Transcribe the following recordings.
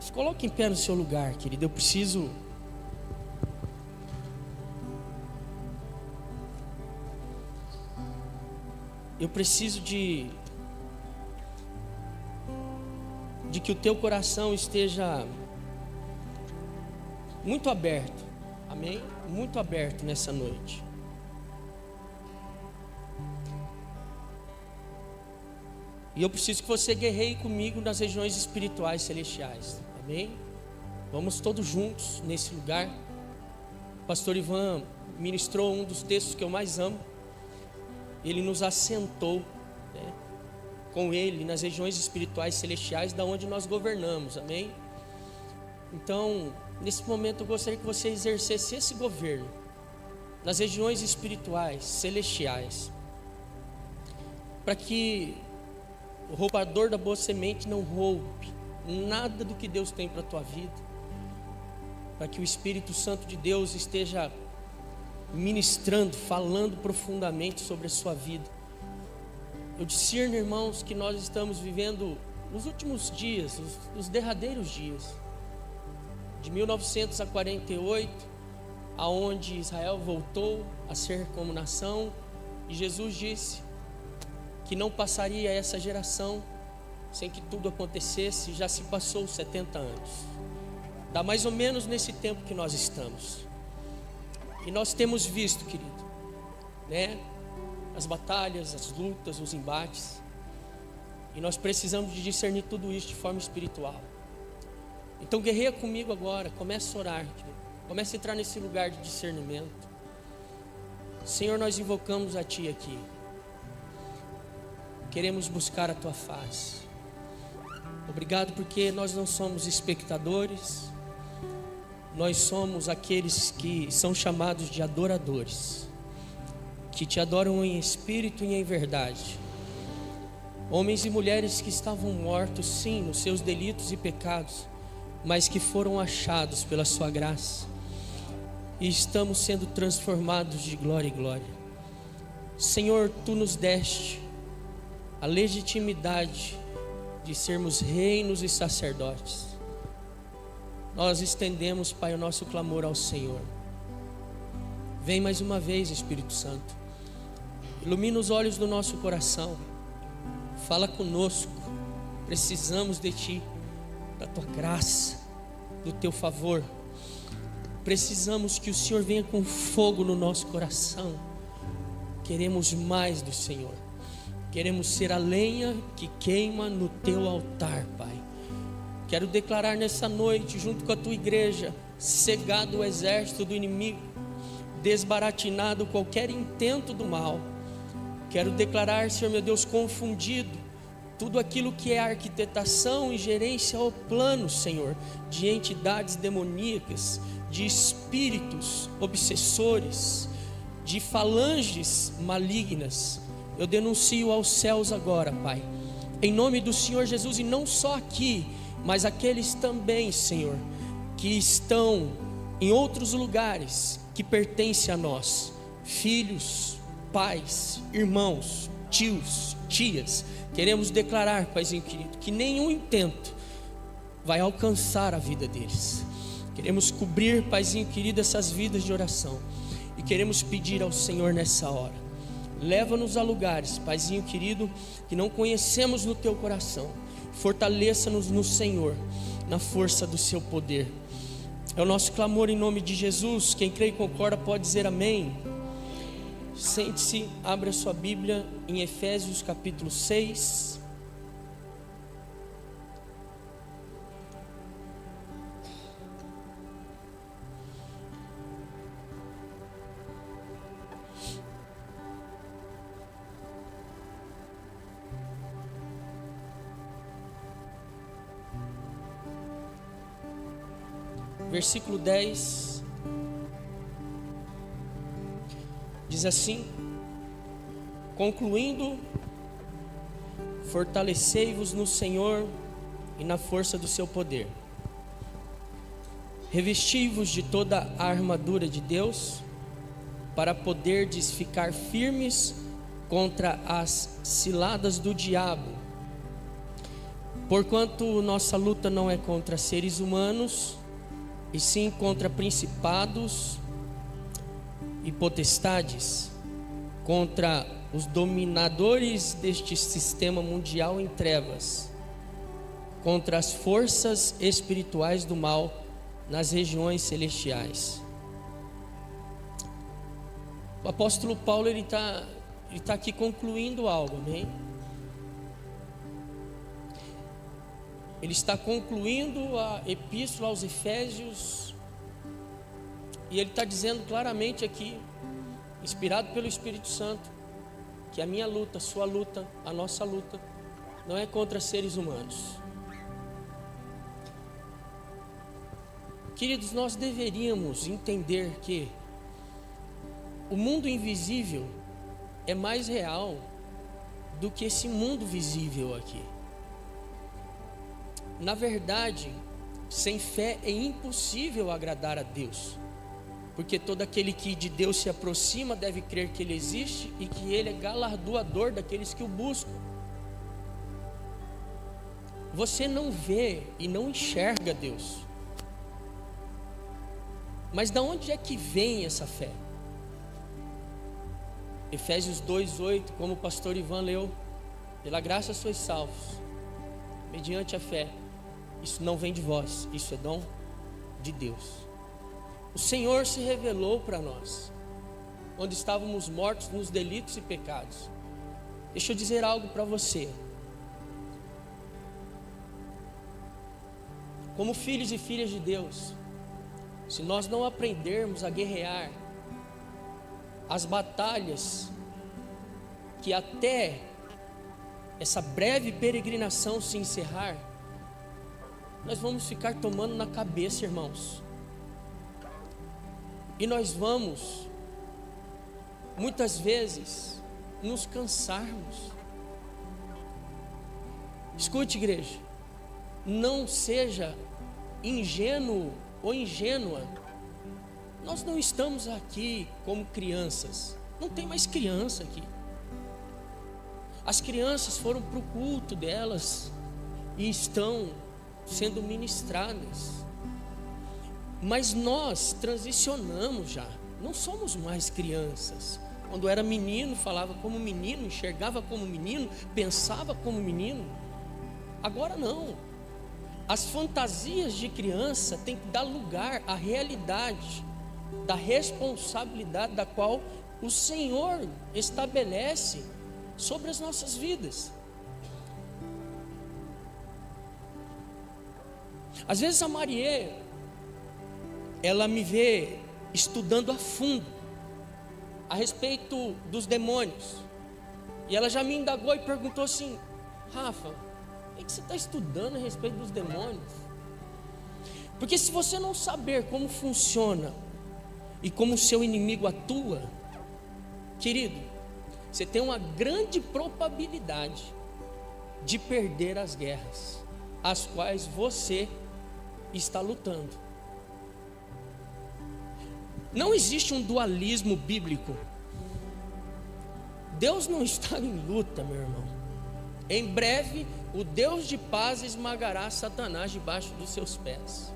Se coloque em pé no seu lugar, querido. Eu preciso de que o teu coração esteja muito aberto, amém? Muito aberto nessa noite. E eu preciso que você guerreie comigo nas regiões espirituais celestiais, amém? Vamos todos juntos nesse lugar. O pastor Ivan ministrou um dos textos que eu mais amo. Ele nos assentou, né, com Ele nas regiões espirituais celestiais, da onde nós governamos, amém? Então, nesse momento eu gostaria que você exercesse esse governo nas regiões espirituais celestiais, para que o roubador da boa semente não roube nada do que Deus tem para a tua vida, para que o Espírito Santo de Deus esteja ministrando, falando profundamente sobre a sua vida. Eu discerno, irmãos, que nós estamos vivendo os últimos dias, os derradeiros dias de 1948, aonde Israel voltou a ser como nação, e Jesus disse que não passaria essa geração sem que tudo acontecesse. Já se passou 70 anos, dá mais ou menos nesse tempo que nós estamos. E nós temos visto, querido, né, as batalhas, as lutas, os embates. E nós precisamos de discernir tudo isso de forma espiritual. Então guerreia comigo agora, comece a orar, querido. Comece a entrar nesse lugar de discernimento. Senhor, nós invocamos a Ti aqui. Queremos buscar a Tua face. Obrigado porque nós não somos espectadores. Nós somos aqueles que são chamados de adoradores, que Te adoram em espírito e em verdade. Homens e mulheres que estavam mortos, sim, nos seus delitos e pecados, mas que foram achados pela Sua graça, e estamos sendo transformados de glória em glória. Senhor, Tu nos deste a legitimidade de sermos reinos e sacerdotes. Nós estendemos, Pai, o nosso clamor ao Senhor. Vem mais uma vez, Espírito Santo. Ilumina os olhos do nosso coração. Fala conosco. Precisamos de Ti, da Tua graça, do Teu favor. Precisamos que o Senhor venha com fogo no nosso coração. Queremos mais do Senhor. Queremos ser a lenha que queima no Teu altar, Pai. Quero declarar nessa noite, junto com a Tua igreja, cegado o exército do inimigo, desbaratinado qualquer intento do mal. Quero declarar, Senhor meu Deus, confundido tudo aquilo que é arquitetação e gerência ao plano, Senhor, de entidades demoníacas, de espíritos obsessores, de falanges malignas. Eu denuncio aos céus agora, Pai, em nome do Senhor Jesus, e não só aqui, mas aqueles também, Senhor, que estão em outros lugares que pertencem a nós, filhos, pais, irmãos, tios, tias. Queremos declarar, Paizinho querido, que nenhum intento vai alcançar a vida deles. Queremos cobrir, Paizinho querido, essas vidas de oração, e queremos pedir ao Senhor nessa hora: leva-nos a lugares, Paizinho querido, que não conhecemos no Teu coração. Fortaleça-nos no Senhor, na força do Seu poder. É o nosso clamor em nome de Jesus. Quem crê e concorda pode dizer amém. Sente-se, abra sua Bíblia em Efésios capítulo 6. Versículo 10 diz assim: concluindo, fortalecei-vos no Senhor e na força do seu poder. Revesti-vos de toda a armadura de Deus, para poderdes ficar firmes contra as ciladas do diabo. Porquanto nossa luta não é contra seres humanos, e sim contra principados e potestades, contra os dominadores deste sistema mundial em trevas, contra as forças espirituais do mal nas regiões celestiais. O apóstolo Paulo ele tá aqui concluindo algo, amém? Ele está concluindo a epístola aos Efésios e ele está dizendo claramente aqui, inspirado pelo Espírito Santo, que a minha luta, a sua luta, a nossa luta não é contra seres humanos. Queridos, nós deveríamos entender que o mundo invisível é mais real do que esse mundo visível aqui. Na verdade, sem fé é impossível agradar a Deus, porque todo aquele que de Deus se aproxima deve crer que Ele existe e que Ele é galardoador daqueles que o buscam. Você não vê e não enxerga Deus, mas de onde é que vem essa fé? Efésios 2:8, como o pastor Ivan leu: pela graça sois salvos, mediante a fé. Isso não vem de vós, isso é dom de Deus. O Senhor se revelou para nós, quando estávamos mortos nos delitos e pecados. Deixa eu dizer algo para você. Como filhos e filhas de Deus, se nós não aprendermos a guerrear as batalhas que até essa breve peregrinação se encerrar, nós vamos ficar tomando na cabeça, irmãos. E nós vamos, muitas vezes, nos cansarmos. Escute, igreja, não seja ingênuo ou ingênua. Nós não estamos aqui como crianças. Não tem mais criança aqui. As crianças foram para o culto delas e estão sendo ministradas. Mas nós transicionamos já. Não somos mais crianças. Quando era menino, falava como menino, enxergava como menino, pensava como menino. Agora não. As fantasias de criança têm que dar lugar à realidade da responsabilidade da qual o Senhor estabelece sobre as nossas vidas. Às vezes a Marie, ela me vê estudando a fundo a respeito dos demônios, e ela já me indagou e perguntou assim: Rafa, o que você está estudando a respeito dos demônios? Porque se você não saber como funciona e como o seu inimigo atua, querido, você tem uma grande probabilidade de perder as guerras as quais você está lutando. Não existe um dualismo bíblico. Deus não está em luta, meu irmão. Em breve, o Deus de paz esmagará Satanás debaixo dos seus pés.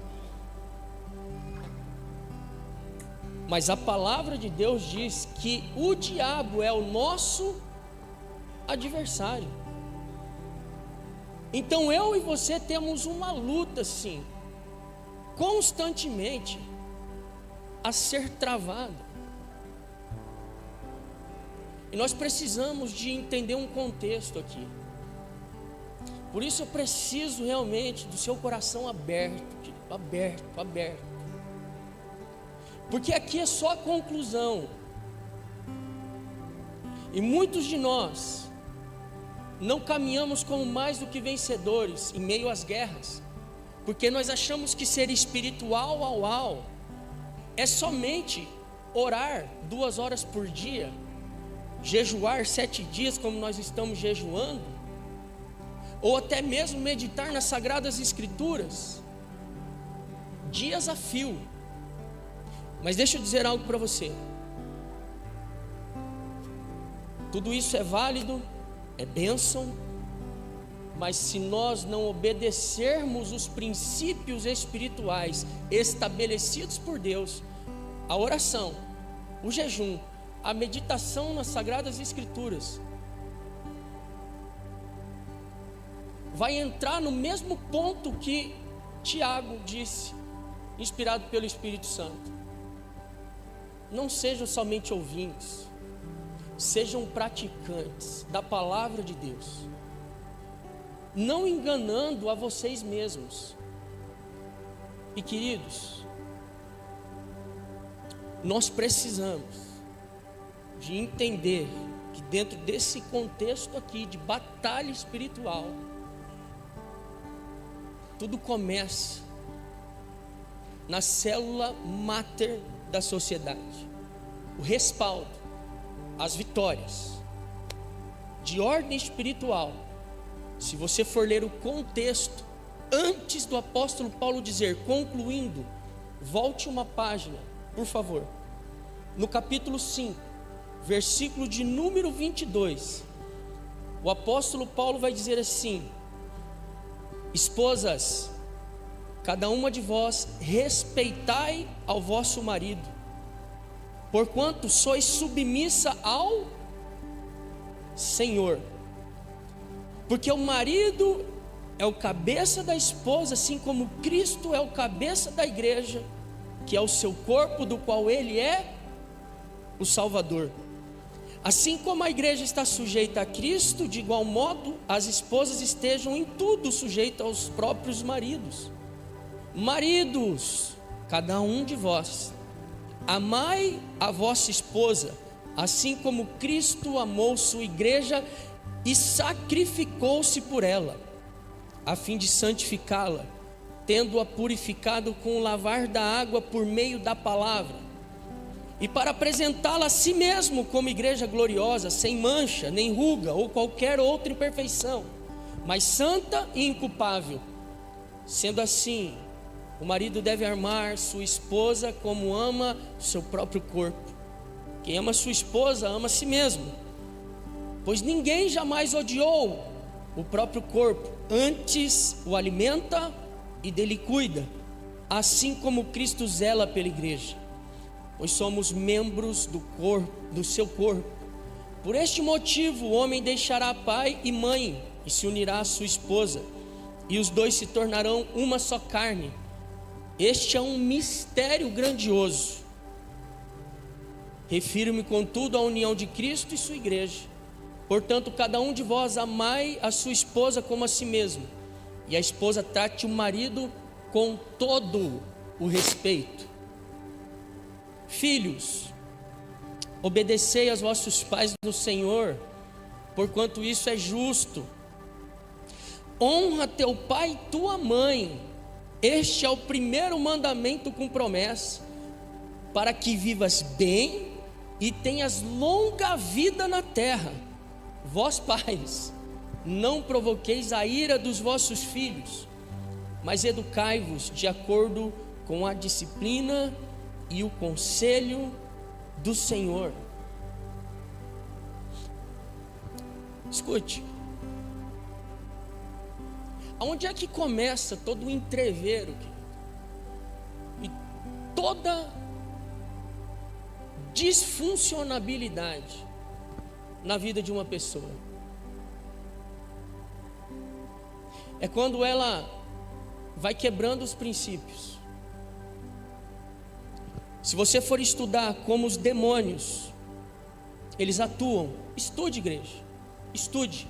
Mas a palavra de Deus diz que o diabo é o nosso adversário. Então eu e você temos uma luta, sim, constantemente a ser travada. E nós precisamos de entender um contexto aqui. Por isso eu preciso realmente do seu coração aberto, aberto. Porque aqui é só a conclusão. E muitos de nós não caminhamos como mais do que vencedores em meio às guerras, porque nós achamos que ser espiritual é somente orar 2 horas por dia, jejuar 7 dias como nós estamos jejuando, ou até mesmo meditar nas Sagradas Escrituras dias a fio. Mas deixa eu dizer algo para você. Tudo isso é válido, é bênção, Mas se nós não obedecermos os princípios espirituais estabelecidos por Deus, a oração, o jejum, a meditação nas Sagradas Escrituras, vai entrar no mesmo ponto que Tiago disse, inspirado pelo Espírito Santo. Não sejam somente ouvintes, sejam praticantes da palavra de Deus, não enganando a vocês mesmos. E queridos, nós precisamos de entender que dentro desse contexto aqui de batalha espiritual, tudo começa na célula máter da sociedade. O respaldo, as vitórias de ordem espiritual. Se você for ler o contexto, antes do apóstolo Paulo dizer, concluindo, volte uma página, por favor, no capítulo 5, versículo de número 22, o apóstolo Paulo vai dizer assim: esposas, cada uma de vós respeitai ao vosso marido, porquanto sois submissa ao Senhor, porque o marido é o cabeça da esposa, assim como Cristo é o cabeça da igreja, que é o seu corpo, do qual ele é o Salvador. Assim como a igreja está sujeita a Cristo, de igual modo as esposas estejam em tudo sujeitas aos próprios maridos. Maridos, cada um de vós, amai a vossa esposa, assim como Cristo amou sua igreja e sacrificou-se por ela, a fim de santificá-la, tendo-a purificado com o lavar da água por meio da palavra, e para apresentá-la a si mesmo como igreja gloriosa, sem mancha, nem ruga ou qualquer outra imperfeição, mas santa e inculpável. Sendo assim, o marido deve amar sua esposa como ama o seu próprio corpo. Quem ama sua esposa ama a si mesmo, pois ninguém jamais odiou o próprio corpo, antes o alimenta e dele cuida, assim como Cristo zela pela igreja, pois somos membros do corpo, do seu corpo. Por este motivo o homem deixará pai e mãe e se unirá à sua esposa, e os dois se tornarão uma só carne. Este é um mistério grandioso. Refiro-me contudo à união de Cristo e sua igreja. Portanto, cada um de vós amai a sua esposa como a si mesmo, e a esposa trate o marido com todo o respeito. Filhos, obedecei aos vossos pais no Senhor, porquanto isso é justo. Honra teu pai e tua mãe, este é o primeiro mandamento com promessa, para que vivas bem e tenhas longa vida na terra. Vós pais, não provoqueis a ira dos vossos filhos, mas educai-vos de acordo com a disciplina e o conselho do Senhor. Escute, aonde é que começa todo o entrevero e toda disfuncionabilidade na vida de uma pessoa? É quando ela vai quebrando os princípios. Se você for estudar como os demônios eles atuam, estude, igreja, estude.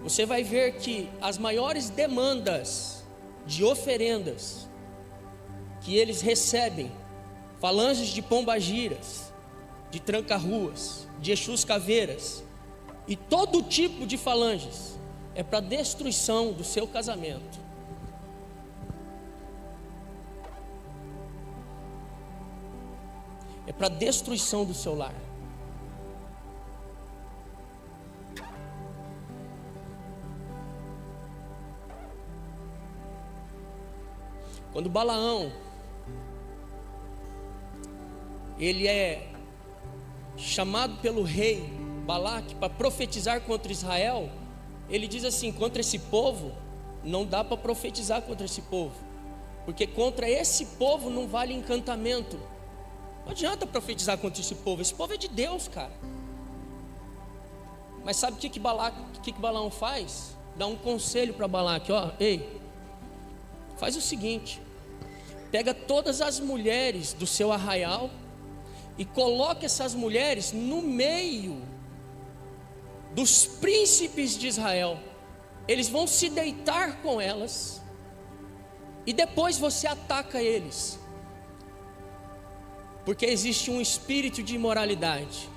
Você vai ver que as maiores demandas de oferendas que eles recebem, falanges de pombagiras, de tranca-ruas, de exus caveiras e todo tipo de falanges, é para destruição do seu casamento. É para destruição do seu lar. Quando Balaão, ele é chamado pelo rei Balaque, para profetizar contra Israel, ele diz assim: contra esse povo, não dá para profetizar contra esse povo, porque contra esse povo não vale encantamento. Não adianta profetizar contra esse povo é de Deus, cara. Mas sabe o que Balaão faz? Dá um conselho para Balaque: ó, ei, faz o seguinte, pega todas as mulheres do seu arraial e coloca essas mulheres no meio dos príncipes de Israel. Eles vão se deitar com elas e depois você ataca eles, porque existe um espírito de imoralidade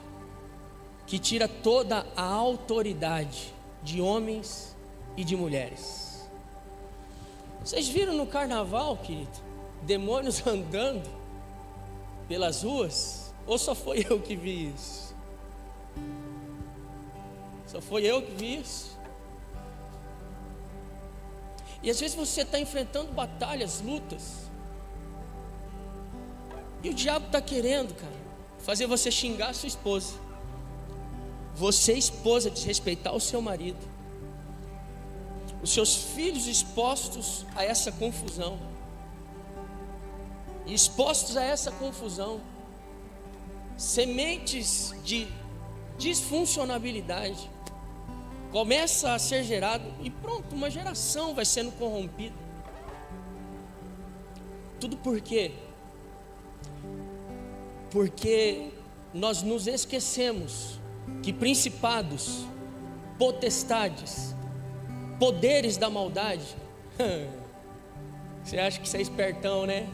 que tira toda a autoridade de homens e de mulheres. Vocês viram no carnaval, querido, demônios andando pelas ruas? Ou só foi eu que vi isso? Só foi eu que vi isso? E às vezes você está enfrentando batalhas, lutas, e o diabo está querendo, cara, fazer você xingar a sua esposa. Você, esposa, desrespeitar o seu marido, os seus filhos expostos a essa confusão. E expostos a essa confusão, sementes de disfuncionalidade começa a ser gerado, e pronto, uma geração vai sendo corrompida. Tudo por quê? Porque nós nos esquecemos que principados, potestades, poderes da maldade, você acha que você é espertão, né?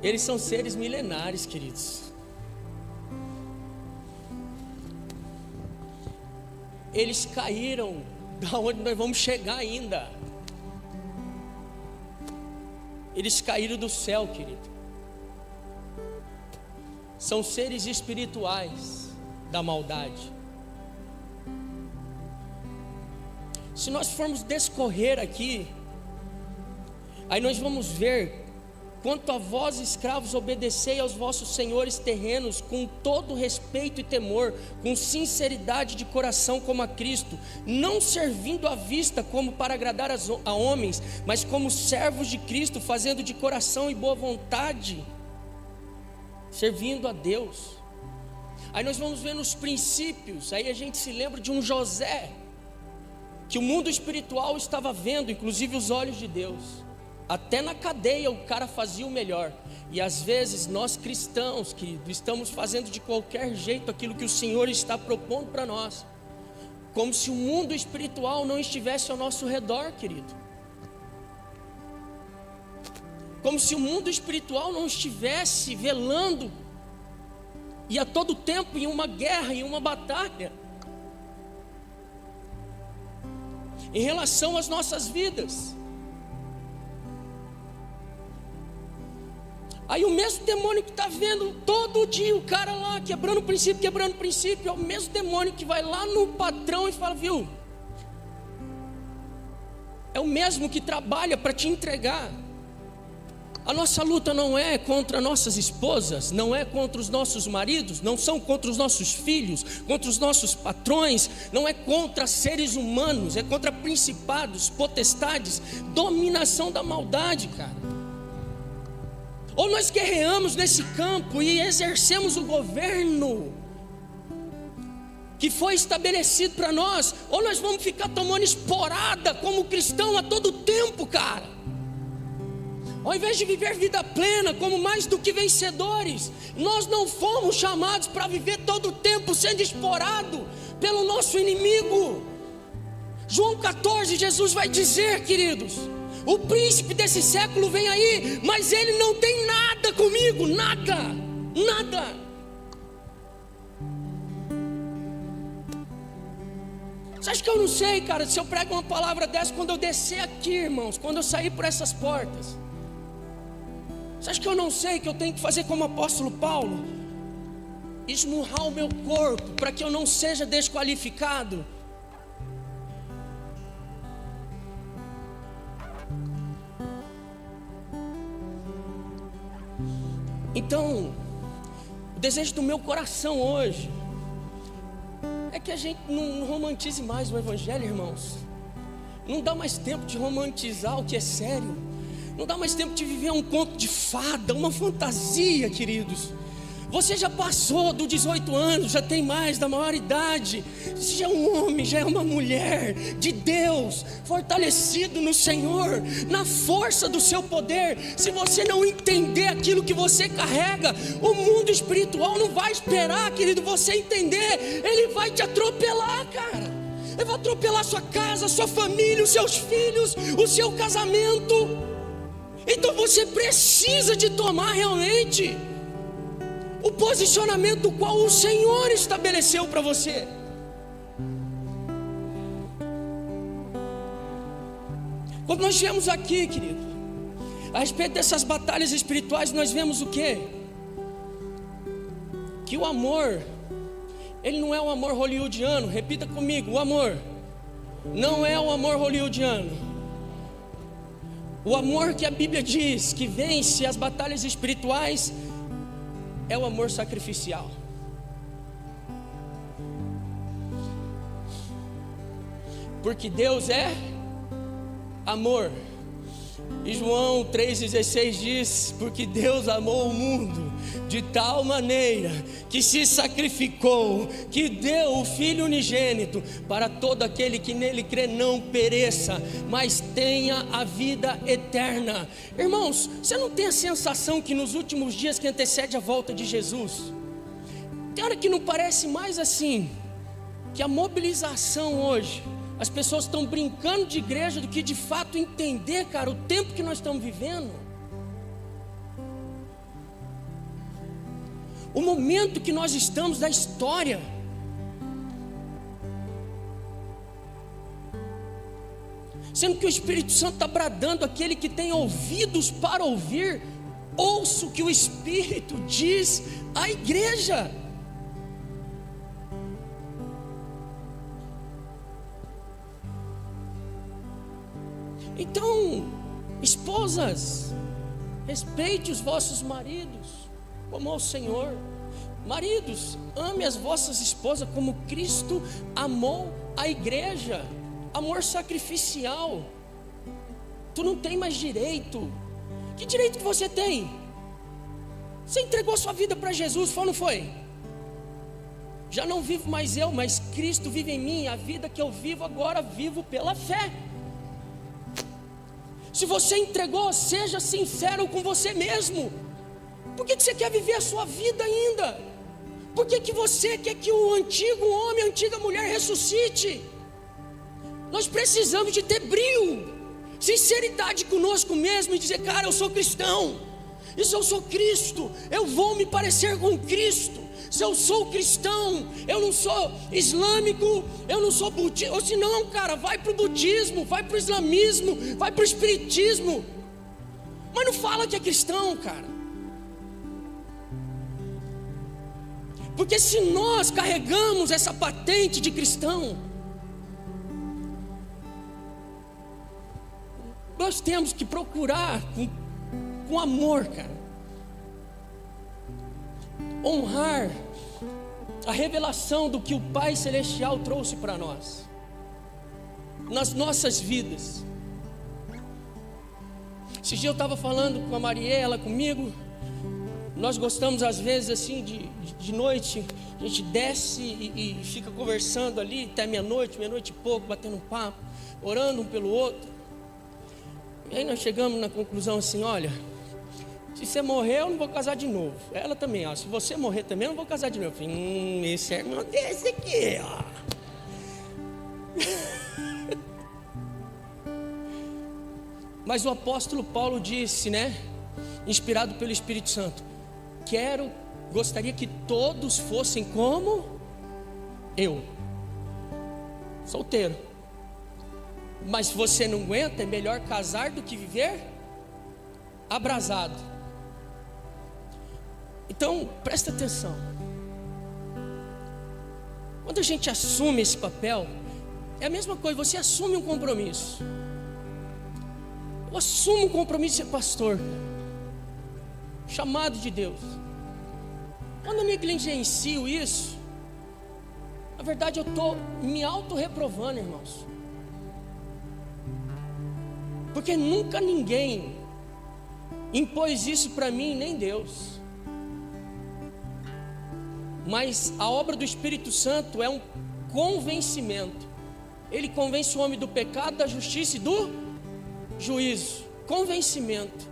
Eles são seres milenares, queridos. Eles caíram da onde nós vamos chegar ainda. Eles caíram do céu, querido. São seres espirituais da maldade. Se nós formos descorrer aqui, aí nós vamos ver: quanto a vós, escravos, obedecei aos vossos senhores terrenos com todo respeito e temor, com sinceridade de coração como a Cristo, não servindo à vista como para agradar a homens, mas como servos de Cristo, fazendo de coração e boa vontade, servindo a Deus. Aí nós vamos ver nos princípios, aí a gente se lembra de um José, que o mundo espiritual estava vendo, inclusive os olhos de Deus. Até na cadeia o cara fazia o melhor. E às vezes nós cristãos, querido, estamos fazendo de qualquer jeito aquilo que o Senhor está propondo para nós, como se o mundo espiritual não estivesse ao nosso redor, querido. Como se o mundo espiritual não estivesse velando, e a todo tempo em uma guerra, em uma batalha, em relação às nossas vidas. Aí o mesmo demônio que está vendo todo dia o cara lá quebrando o princípio, é o mesmo demônio que vai lá no patrão e fala: viu, é o mesmo que trabalha para te entregar. A nossa luta não é contra nossas esposas, não é contra os nossos maridos, não são contra os nossos filhos, contra os nossos patrões, não é contra seres humanos, é contra principados, potestades, dominação da maldade, cara. Ou nós guerreamos nesse campo e exercemos o governo que foi estabelecido para nós, ou nós vamos ficar tomando esporada como cristão a todo tempo, cara. Ao invés de viver vida plena como mais do que vencedores, nós não fomos chamados para viver todo o tempo sendo explorado pelo nosso inimigo. João 14, Jesus vai dizer, queridos: o príncipe desse século vem aí, mas ele não tem nada comigo, nada, nada. Você acha que eu não sei, cara, se eu prego uma palavra dessa quando eu descer aqui, irmãos, quando eu sair por essas portas? Você acha que eu não sei que eu tenho que fazer como o apóstolo Paulo? Esmurrar o meu corpo para que eu não seja desqualificado? Então, o desejo do meu coração hoje é que a gente não romantize mais o Evangelho, irmãos. Não dá mais tempo de romantizar o que é sério. Não dá mais tempo de viver um conto de fada, uma fantasia, queridos. Você já passou dos 18 anos, já tem mais da maior idade. Você já é um homem, já é uma mulher de Deus, fortalecido no Senhor, na força do seu poder. Se você não entender aquilo que você carrega, o mundo espiritual não vai esperar, querido, você entender. Ele vai te atropelar, cara. Ele vai atropelar sua casa, sua família, os seus filhos, o seu casamento. Então você precisa de tomar realmente o posicionamento qual o Senhor estabeleceu para você. Quando nós viemos aqui, querido, a respeito dessas batalhas espirituais, nós vemos o quê? Que o amor, ele não é o amor hollywoodiano. Repita comigo: o amor não é o amor hollywoodiano. O amor que a Bíblia diz que vence as batalhas espirituais é o amor sacrificial. Porque Deus é amor. E João 3,16 diz: porque Deus amou o mundo de tal maneira que se sacrificou, que deu o Filho unigênito, para todo aquele que nele crê não pereça, mas tenha a vida eterna. Irmãos, você não tem a sensação que nos últimos dias que antecede a volta de Jesus, tem hora que não parece mais assim, que a mobilização hoje, as pessoas estão brincando de igreja do que de fato entender, cara, o tempo que nós estamos vivendo, o momento que nós estamos da história. Sendo que o Espírito Santo está bradando: aquele que tem ouvidos para ouvir, ouça o que o Espírito diz à igreja. Então, esposas, respeite os vossos maridos como ao Senhor. Maridos, ame as vossas esposas como Cristo amou a igreja. Amor sacrificial. Tu não tem mais direito. Que direito que você tem? Você entregou sua vida para Jesus, foi ou não foi? Já não vivo mais eu, mas Cristo vive em mim. A vida que eu vivo agora, vivo pela fé. Se você entregou, seja sincero com você mesmo. Por que você quer viver a sua vida ainda? Por que você quer que o antigo homem, a antiga mulher ressuscite? Nós precisamos de ter brio, sinceridade conosco mesmo e dizer: cara, eu sou cristão. E se eu sou Cristo, eu vou me parecer com Cristo. Se eu sou cristão, eu não sou islâmico, eu não sou budista. Ou se não, cara, vai para o budismo, vai para o islamismo, vai para o espiritismo. Mas não fala que é cristão, cara. Porque se nós carregamos essa patente de cristão, nós temos que procurar com amor, cara, honrar a revelação do que o Pai Celestial trouxe para nós, nas nossas vidas. Esse dia eu estava falando com a Mariela, comigo. Nós gostamos às vezes assim de noite, a gente desce e fica conversando ali até meia-noite e pouco, batendo um papo, orando um pelo outro. E aí nós chegamos na conclusão assim: olha, se você morrer eu não vou casar de novo. Ela também, ó, se você morrer também eu não vou casar de novo. Eu falei, esse é irmão desse aqui, ó. Mas o apóstolo Paulo disse, né, inspirado pelo Espírito Santo: gostaria que todos fossem como eu, solteiro. Mas se você não aguenta, é melhor casar do que viver abrasado. Então, presta atenção. Quando a gente assume esse papel, é a mesma coisa, você assume um compromisso. Eu assumo um compromisso de ser pastor, chamado de Deus. Quando eu negligencio isso, na verdade eu estou me auto-reprovando, irmãos. Porque nunca ninguém impôs isso para mim, nem Deus. Mas a obra do Espírito Santo é um convencimento. Ele convence o homem do pecado, da justiça e do juízo. Convencimento.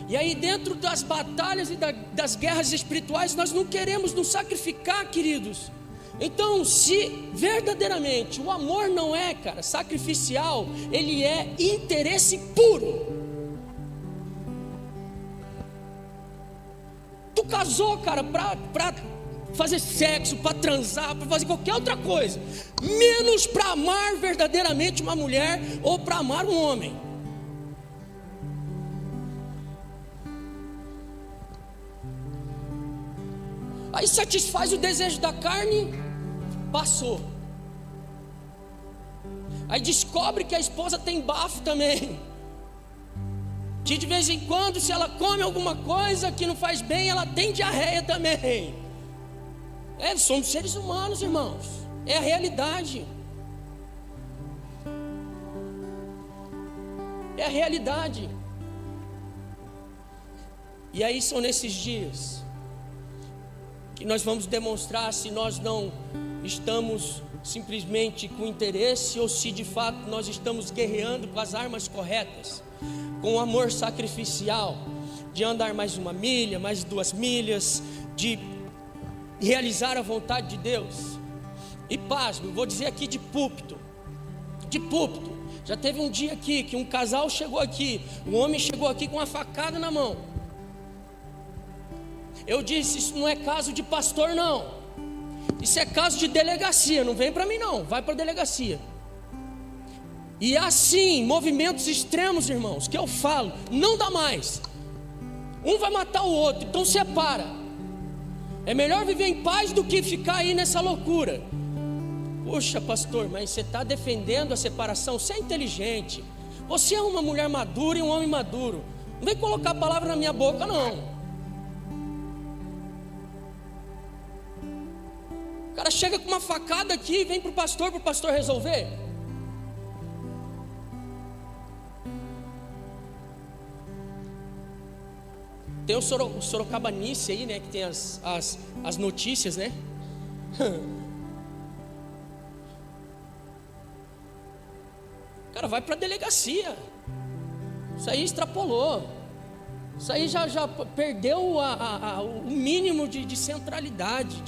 E aí dentro das batalhas e das guerras espirituais, nós não queremos nos sacrificar, queridos. Então, se verdadeiramente o amor não é, cara, sacrificial, ele é interesse puro. Tu casou, cara, pra fazer sexo, para transar, para fazer qualquer outra coisa, menos para amar verdadeiramente uma mulher ou para amar um homem. Aí satisfaz o desejo da carne, passou. Aí descobre que a esposa tem bafo também. Que de vez em quando, se ela come alguma coisa que não faz bem, ela tem diarreia também. Somos seres humanos, irmãos. É a realidade. É a realidade. E aí são nesses dias que nós vamos demonstrar se nós não estamos simplesmente com interesse ou se de fato nós estamos guerreando com as armas corretas, com o amor sacrificial, de andar mais 1 milha, mais 2 milhas, de realizar a vontade de Deus. E pasmo, vou dizer aqui de púlpito, já teve um dia aqui que um casal chegou aqui, um homem chegou aqui com uma facada na mão. Eu disse, isso não é caso de pastor não, isso é caso de delegacia, não vem para mim não, vai para a delegacia. E assim, movimentos extremos, irmãos, que eu falo, não dá mais. Um vai matar o outro, então separa. É melhor viver em paz do que ficar aí nessa loucura. Poxa, pastor, mas você está defendendo a separação? Você é inteligente, você é uma mulher madura e um homem maduro. Não vem colocar a palavra na minha boca não. O cara chega com uma facada aqui e vem para o pastor resolver. Tem o Sorocabanice aí, né? Que tem as notícias, né? O cara vai para a delegacia. Isso aí extrapolou. Isso aí já perdeu o mínimo de centralidade,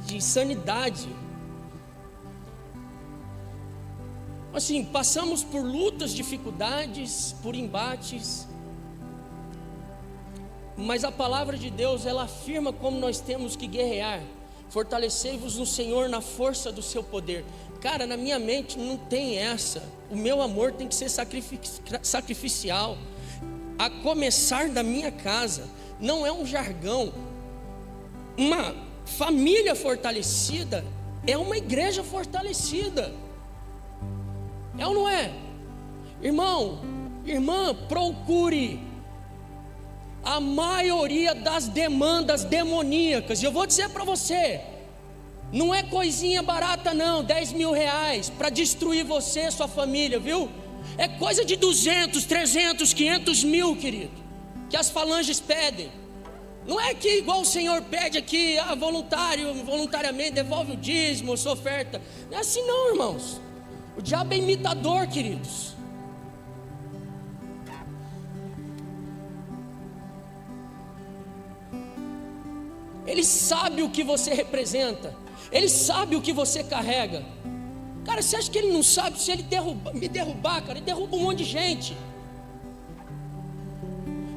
de sanidade. Assim, passamos por lutas, dificuldades, por embates, mas a palavra de Deus, ela afirma como nós temos que guerrear. Fortalecei-vos no Senhor na força do seu poder. Cara, na minha mente não tem essa. O meu amor tem que ser sacrificial. A começar da minha casa. Não é um jargão. Uma família fortalecida é uma igreja fortalecida. É ou não é? Irmão, irmã, procure a maioria das demandas demoníacas. E eu vou dizer para você, não é coisinha barata não, 10 mil reais para destruir você e sua família, viu? É coisa de 200, 300, 500 mil, querido, que as falanges pedem. Não é que igual o Senhor pede aqui, voluntariamente devolve o dízimo, sua oferta. Não é assim não, irmãos. O diabo é imitador, queridos. Ele sabe o que você representa. Ele sabe o que você carrega. Cara, você acha que ele não sabe? Se ele me derrubar, cara, ele derruba um monte de gente.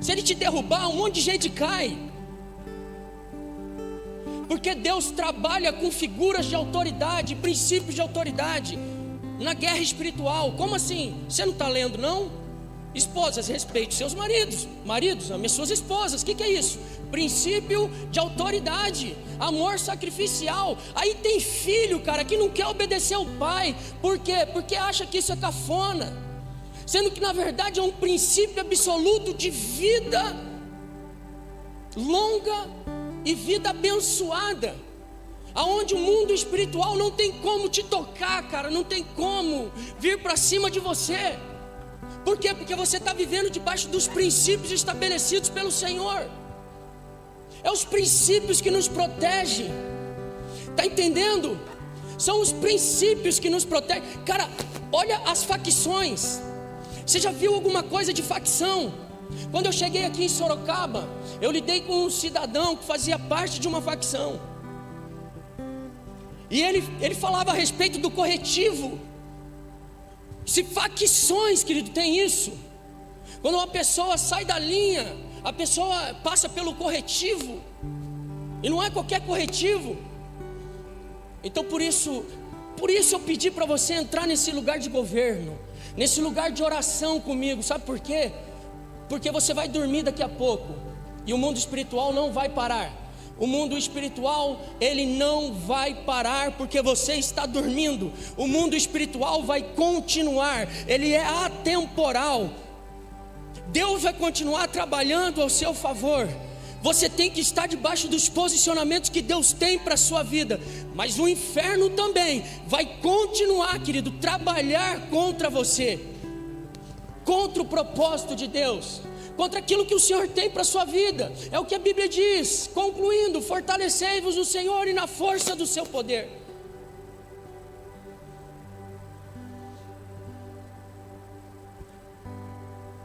Se ele te derrubar, um monte de gente cai. Porque Deus trabalha com figuras de autoridade, princípios de autoridade na guerra espiritual. Como assim? Você não está lendo não? Esposas, respeite seus maridos. Maridos, ame suas esposas. O que é isso? Princípio de autoridade, amor sacrificial. Aí tem filho, cara, que não quer obedecer ao pai. Por quê? Porque acha que isso é cafona, sendo que na verdade é um princípio absoluto de vida. longa e vida abençoada, aonde o mundo espiritual não tem como te tocar, cara, não tem como vir para cima de você. Por quê? Porque você está vivendo debaixo dos princípios estabelecidos pelo Senhor. É os princípios que nos protegem. Está entendendo? São os princípios que nos protegem. Cara, olha as facções. Você já viu alguma coisa de facção? Quando eu cheguei aqui em Sorocaba, eu lidei com um cidadão que fazia parte de uma facção. E ele falava a respeito do corretivo. Se facções, querido, tem isso. Quando uma pessoa sai da linha, a pessoa passa pelo corretivo. E não é qualquer corretivo. Então por isso eu pedi para você entrar nesse lugar de governo, nesse lugar de oração comigo. Sabe por quê? Porque você vai dormir daqui a pouco, e o mundo espiritual não vai parar. O mundo espiritual, ele não vai parar porque você está dormindo. O mundo espiritual vai continuar, ele é atemporal. Deus vai continuar trabalhando ao seu favor. Você tem que estar debaixo dos posicionamentos que Deus tem para a sua vida. Mas o inferno também vai continuar, querido, trabalhar contra você, contra o propósito de Deus, contra aquilo que o Senhor tem para a sua vida. É o que a Bíblia diz, concluindo: fortalecei-vos no Senhor e na força do seu poder.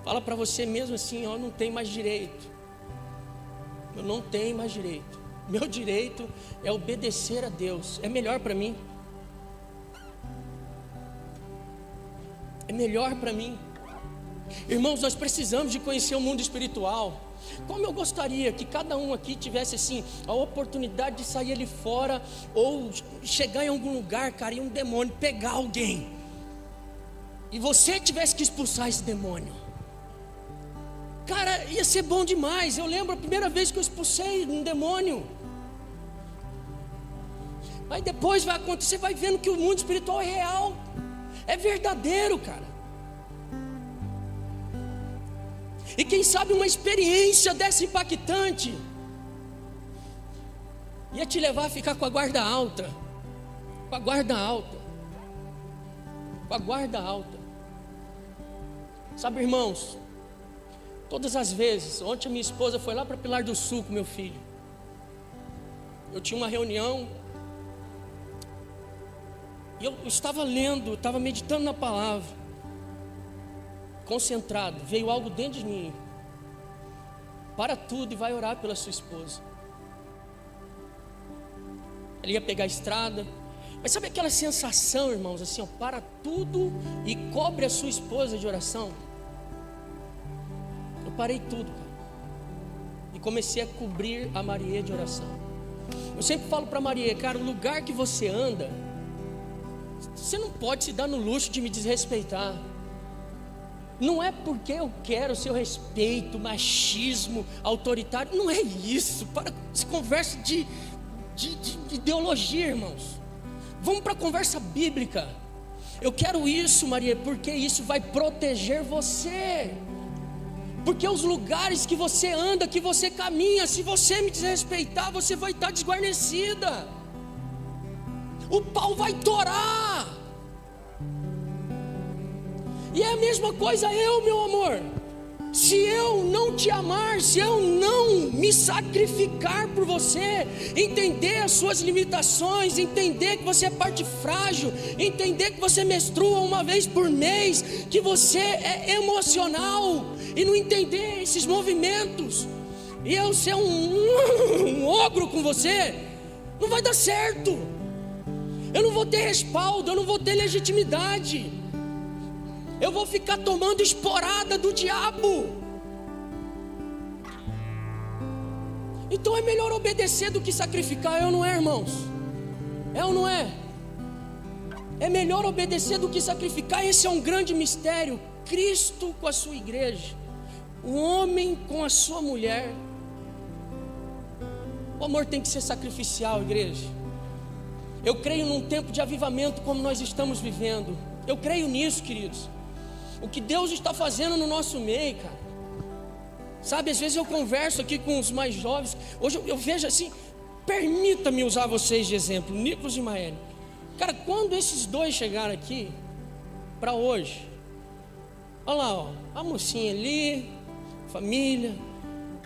Fala para você mesmo assim: ó, não tem mais direito. Eu não tenho mais direito. Meu direito é obedecer a Deus. É melhor para mim. É melhor para mim. Irmãos, nós precisamos de conhecer o mundo espiritual. Como eu gostaria que cada um aqui tivesse assim a oportunidade de sair ali fora, ou chegar em algum lugar, cara, e um demônio pegar alguém, e você tivesse que expulsar esse demônio. Cara, ia ser bom demais. Eu lembro a primeira vez que eu expulsei um demônio. Aí depois vai acontecer, vai vendo que o mundo espiritual é real, é verdadeiro, cara. E quem sabe uma experiência dessa impactante ia te levar a ficar com a guarda alta. Com a guarda alta. Com a guarda alta. Sabe, irmãos, todas as vezes, ontem a minha esposa foi lá para Pilar do Sul com meu filho. Eu tinha uma reunião, e eu estava lendo, estava meditando na palavra, concentrado. Veio algo dentro de mim: para tudo e vai orar pela sua esposa. Ele ia pegar a estrada, mas sabe aquela sensação, irmãos, assim, ó, para tudo e cobre a sua esposa de oração? Eu parei tudo, cara, e comecei a cobrir a Maria de oração. Eu sempre falo para Maria: cara, o lugar que você anda, você não pode se dar no luxo de me desrespeitar. Não é porque eu quero o seu respeito, machismo, autoritário. Não é isso. Para essa conversa de ideologia, irmãos. Vamos para a conversa bíblica. Eu quero isso, Maria, porque isso vai proteger você. Porque os lugares que você anda, que você caminha, se você me desrespeitar, você vai estar desguarnecida. O pau vai torar. E é a mesma coisa meu amor. Se eu não te amar, se eu não me sacrificar por você, entender as suas limitações, entender que você é parte frágil, entender que você menstrua uma vez por mês, que você é emocional, e não entender esses movimentos, e eu ser um ogro com você, não vai dar certo. Eu não vou ter respaldo, eu não vou ter legitimidade. Eu vou ficar tomando esporada do diabo. Então é melhor obedecer do que sacrificar, é ou não é, irmãos? É ou não é? É melhor obedecer do que sacrificar. Esse é um grande mistério. Cristo com a sua igreja, o homem com a sua mulher. O amor tem que ser sacrificial, igreja. Eu creio num tempo de avivamento como nós estamos vivendo. Eu creio nisso, queridos. O que Deus está fazendo no nosso meio, cara. Sabe, às vezes eu converso aqui com os mais jovens. Hoje eu vejo assim, permita-me usar vocês de exemplo, Nicolas e Maeli. Cara, quando esses dois chegaram aqui, para hoje, olha lá, ó, a mocinha ali, família,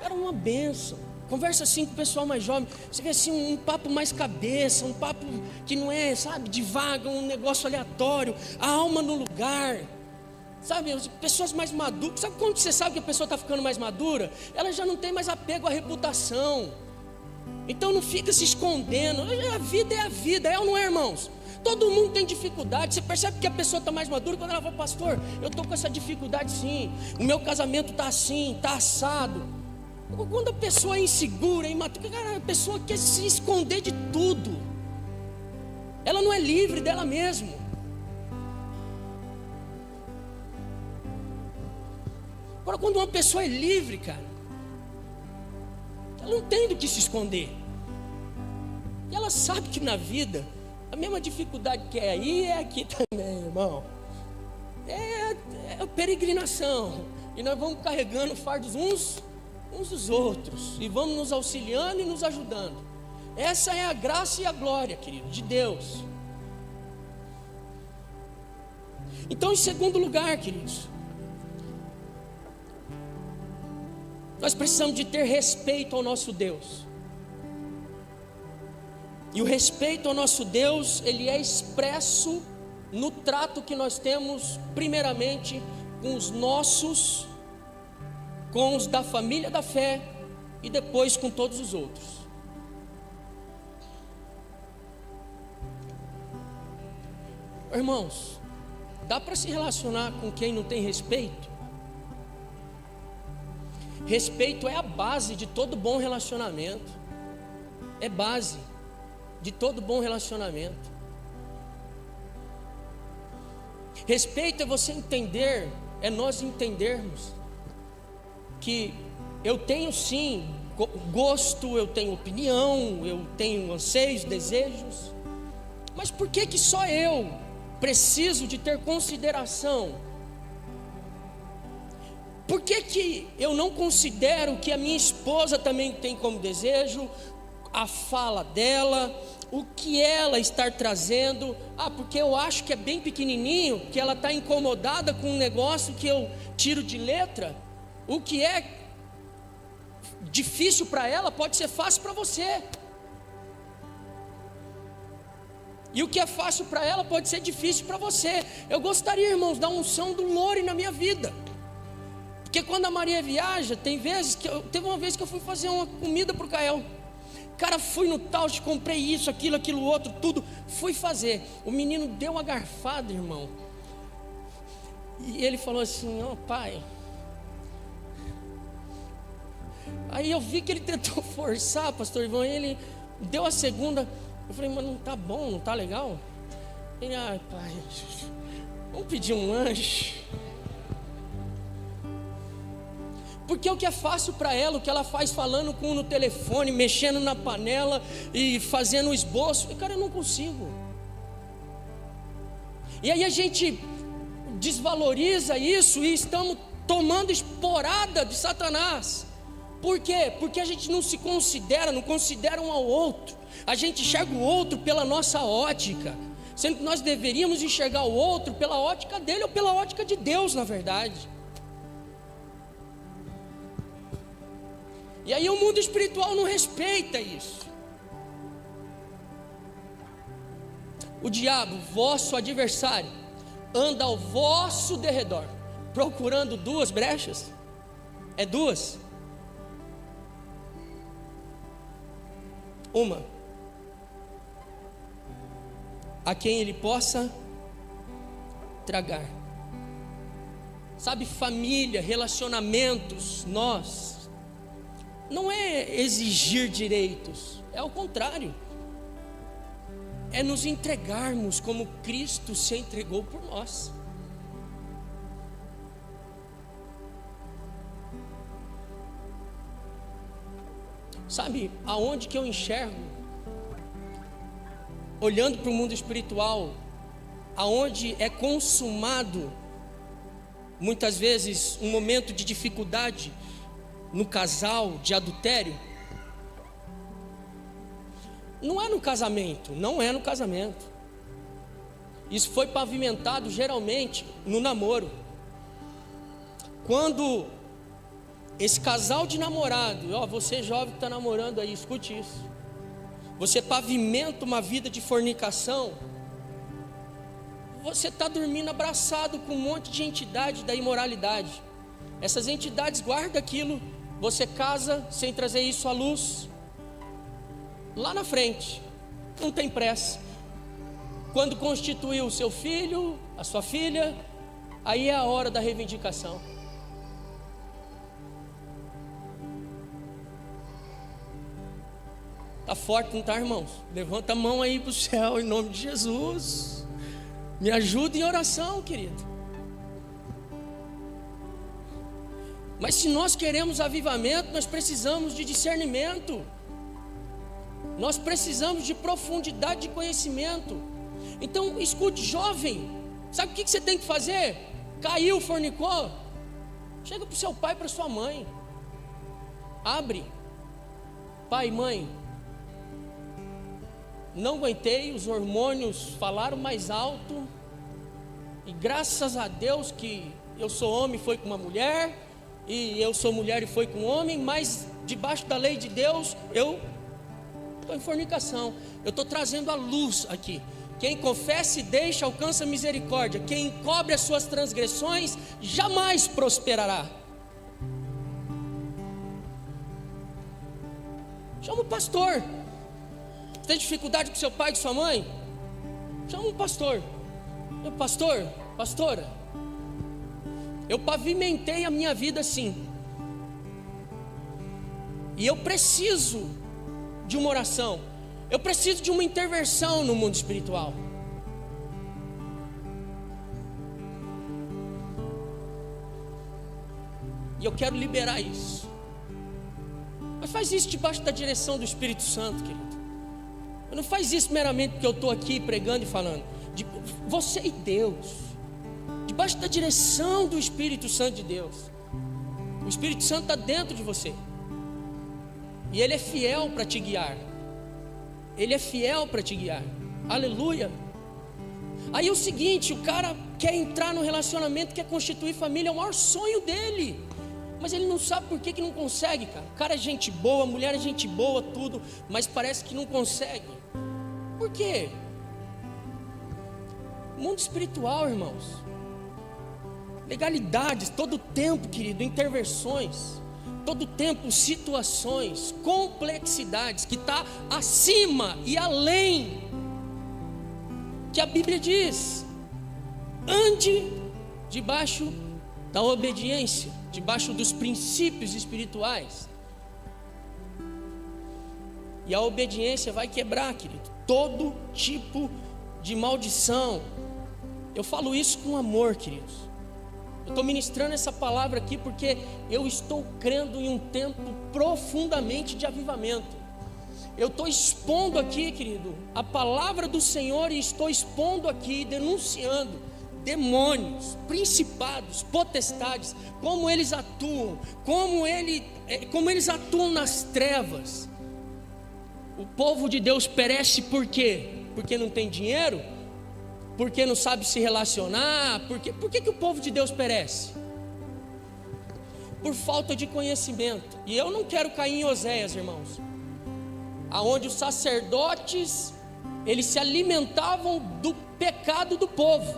era uma bênção. Conversa assim com o pessoal mais jovem, você vê assim um papo mais cabeça, um papo que não é, sabe, devagar, um negócio aleatório, a alma no lugar. Sabe, as pessoas mais maduras, sabe quando você sabe que a pessoa está ficando mais madura? Ela já não tem mais apego à reputação. Então não fica se escondendo. A vida é a vida, é ou não é, irmãos? Todo mundo tem dificuldade. Você percebe que a pessoa está mais madura quando ela fala: pastor, eu estou com essa dificuldade sim, o meu casamento está assim, está assado. Quando a pessoa é insegura, é imatura, cara, a pessoa quer se esconder de tudo. Ela não é livre dela mesma. Agora, quando uma pessoa é livre, cara, ela não tem do que se esconder. E ela sabe que na vida, a mesma dificuldade que é aí, é aqui também, irmão. É peregrinação. E nós vamos carregando fardos uns dos outros. E vamos nos auxiliando e nos ajudando. Essa é a graça e a glória, querido, de Deus. Então, em segundo lugar, queridos, nós precisamos de ter respeito ao nosso Deus. E o respeito ao nosso Deus, ele é expresso no trato que nós temos, primeiramente, com os nossos, com os da família da fé, e depois com todos os outros. Irmãos, dá para se relacionar com quem não tem respeito? Respeito é a base de todo bom relacionamento. É base de todo bom relacionamento. Respeito é você entender, é nós entendermos que eu tenho sim gosto, eu tenho opinião, eu tenho anseios, desejos. Mas por que só eu preciso de ter consideração? Por que eu não considero que a minha esposa também tem como desejo, a fala dela, o que ela está trazendo? Porque eu acho que é bem pequenininho, que ela está incomodada com um negócio que eu tiro de letra. O que é difícil para ela pode ser fácil para você. E o que é fácil para ela pode ser difícil para você. Eu gostaria, irmãos, da unção do Lore na minha vida. Porque quando a Maria viaja, teve uma vez que eu fui fazer uma comida para o Cael. Cara, fui no Tausch, comprei isso, aquilo outro, tudo. Fui fazer. O menino deu uma garfada, irmão. E ele falou assim: ó, pai. Aí eu vi que ele tentou forçar, pastor Ivan. Ele deu a segunda. Eu falei: mas não tá bom, não tá legal? Ele: ai, pai, vamos pedir um lanche. Porque o que é fácil para ela, o que ela faz falando com no telefone, mexendo na panela e fazendo o esboço, cara, eu não consigo. E aí a gente desvaloriza isso e estamos tomando esporada de Satanás. Por quê? Porque a gente não se considera, não considera um ao outro. A gente enxerga o outro pela nossa ótica, sendo que nós deveríamos enxergar o outro pela ótica dele ou pela ótica de Deus, na verdade. E aí o mundo espiritual não respeita isso. O diabo, vosso adversário, anda ao vosso derredor, procurando duas brechas. É duas. Uma, a quem ele possa tragar. Sabe, família, relacionamentos, nós não é exigir direitos, é o contrário. É nos entregarmos como Cristo se entregou por nós. Sabe, aonde que eu enxergo, olhando para o mundo espiritual, aonde é consumado, muitas vezes, um momento de dificuldade, no casal de adultério? Não é no casamento, não é no casamento. Isso foi pavimentado geralmente no namoro. Quando esse casal de namorado, você jovem que está namorando aí, escute isso. Você pavimenta uma vida de fornicação, você está dormindo abraçado com um monte de entidade da imoralidade. Essas entidades guardam aquilo, você casa sem trazer isso à luz. Lá na frente, não tem pressa. Quando constituiu o seu filho, a sua filha, aí é a hora da reivindicação. Está forte, não está, irmãos? Levanta a mão aí para o céu, em nome de Jesus. Me ajuda em oração, querido. Mas se nós queremos avivamento, nós precisamos de discernimento. Nós precisamos de profundidade de conhecimento. Então, escute, jovem, sabe o que você tem que fazer? Caiu, fornicou? Chega para o seu pai e para sua mãe. Abre. Pai, mãe, não aguentei, os hormônios falaram mais alto, e graças a Deus que eu sou homem e foi com uma mulher, e eu sou mulher e foi com um homem, mas debaixo da lei de Deus, eu estou em fornicação. Eu estou trazendo a luz aqui. Quem confessa e deixa, alcança misericórdia. Quem encobre as suas transgressões, jamais prosperará. Chama o pastor. Tem dificuldade com seu pai e com sua mãe? Chama um pastor. Meu pastor, pastora, eu pavimentei a minha vida assim, e eu preciso de uma oração, eu preciso de uma intervenção no mundo espiritual. E eu quero liberar isso. Mas faz isso debaixo da direção do Espírito Santo, querido. Não faz isso meramente porque eu estou aqui pregando e falando. Você e Deus, debaixo da direção do Espírito Santo de Deus. O Espírito Santo está dentro de você, e Ele é fiel para te guiar. Ele é fiel para te guiar. Aleluia. Aí é o seguinte, o cara quer entrar no relacionamento, quer constituir família, é o maior sonho dele, mas ele não sabe por que não consegue, cara. O cara é gente boa, a mulher é gente boa, tudo, mas parece que não consegue. Por quê? Mundo espiritual, irmãos. Legalidades, todo tempo, querido, intervenções, todo tempo situações, complexidades que está acima e além que a Bíblia diz. Ande debaixo da obediência, debaixo dos princípios espirituais. E a obediência vai quebrar, querido, todo tipo de maldição. Eu falo isso com amor, queridos. Eu estou ministrando essa palavra aqui porque eu estou crendo em um tempo profundamente de avivamento. Eu estou expondo aqui, querido, a palavra do Senhor, e estou expondo aqui, denunciando demônios, principados, potestades, como eles atuam, como eles atuam nas trevas. O povo de Deus perece por quê? Porque não tem dinheiro? Porque não sabe se relacionar? Por que o povo de Deus perece? Por falta de conhecimento. E eu não quero cair em Oséias, irmãos, aonde os sacerdotes, eles se alimentavam do pecado do povo,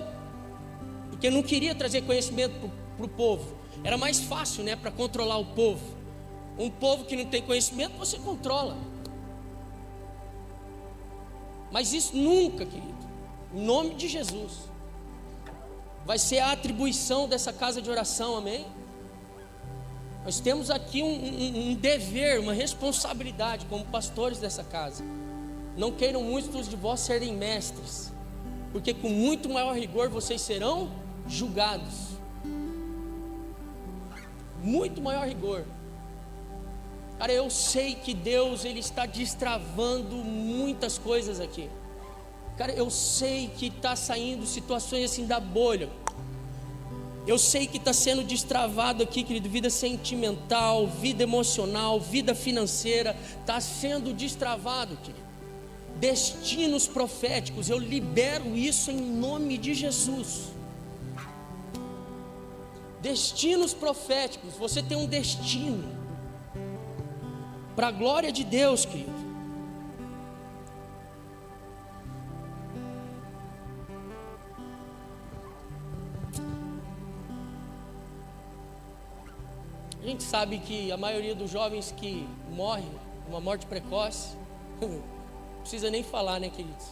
porque não queria trazer conhecimento para o povo. Era mais fácil, né, para controlar o povo. Um povo que não tem conhecimento, você controla. Mas isso nunca, querido, em nome de Jesus, vai ser a atribuição dessa casa de oração, amém? Nós temos aqui um dever, uma responsabilidade como pastores dessa casa. Não queiram muitos de vós serem mestres, porque com muito maior rigor vocês serão julgados. Muito maior rigor. Cara, eu sei que Deus, Ele está destravando muitas coisas aqui. Cara, eu sei que está saindo situações assim da bolha. Eu sei que está sendo destravado aqui, querido, vida sentimental, vida emocional, vida financeira, está sendo destravado, querido. Destinos proféticos, eu libero isso em nome de Jesus. Destinos proféticos, você tem um destino, para a glória de Deus, querido. A gente sabe que a maioria dos jovens que morrem, uma morte precoce, não precisa nem falar, né, queridos?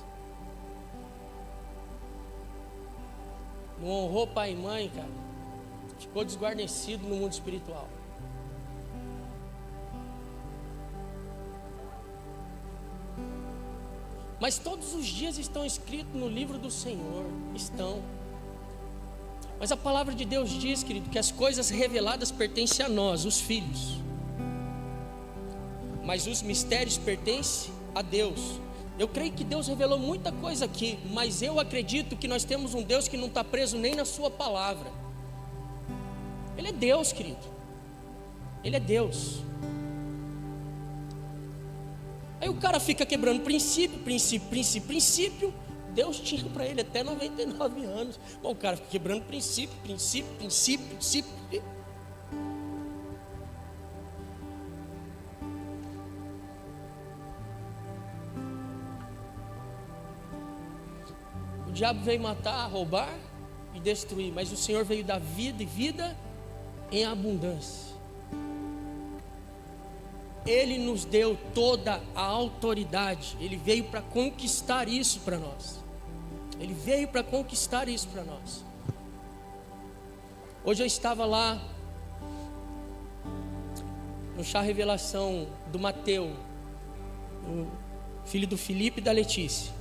Não honrou pai e mãe, cara. Ficou desguarnecido no mundo espiritual. Mas todos os dias estão escritos no livro do Senhor. Estão. Mas a palavra de Deus diz, querido, que as coisas reveladas pertencem a nós, os filhos. Mas os mistérios pertencem a Deus. Eu creio que Deus revelou muita coisa aqui, mas eu acredito que nós temos um Deus que não está preso nem na sua palavra. Ele é Deus, querido. Ele é Deus. Aí o cara fica quebrando princípio. Deus tinha para ele até 99 anos. Bom, o cara fica quebrando princípio. O diabo veio matar, roubar e destruir, mas o Senhor veio dar vida e vida em abundância. Ele nos deu toda a autoridade. Ele veio para conquistar isso para nós. Ele veio para conquistar isso para nós. Hoje eu estava lá no chá revelação do Mateus, o filho do Felipe e da Letícia.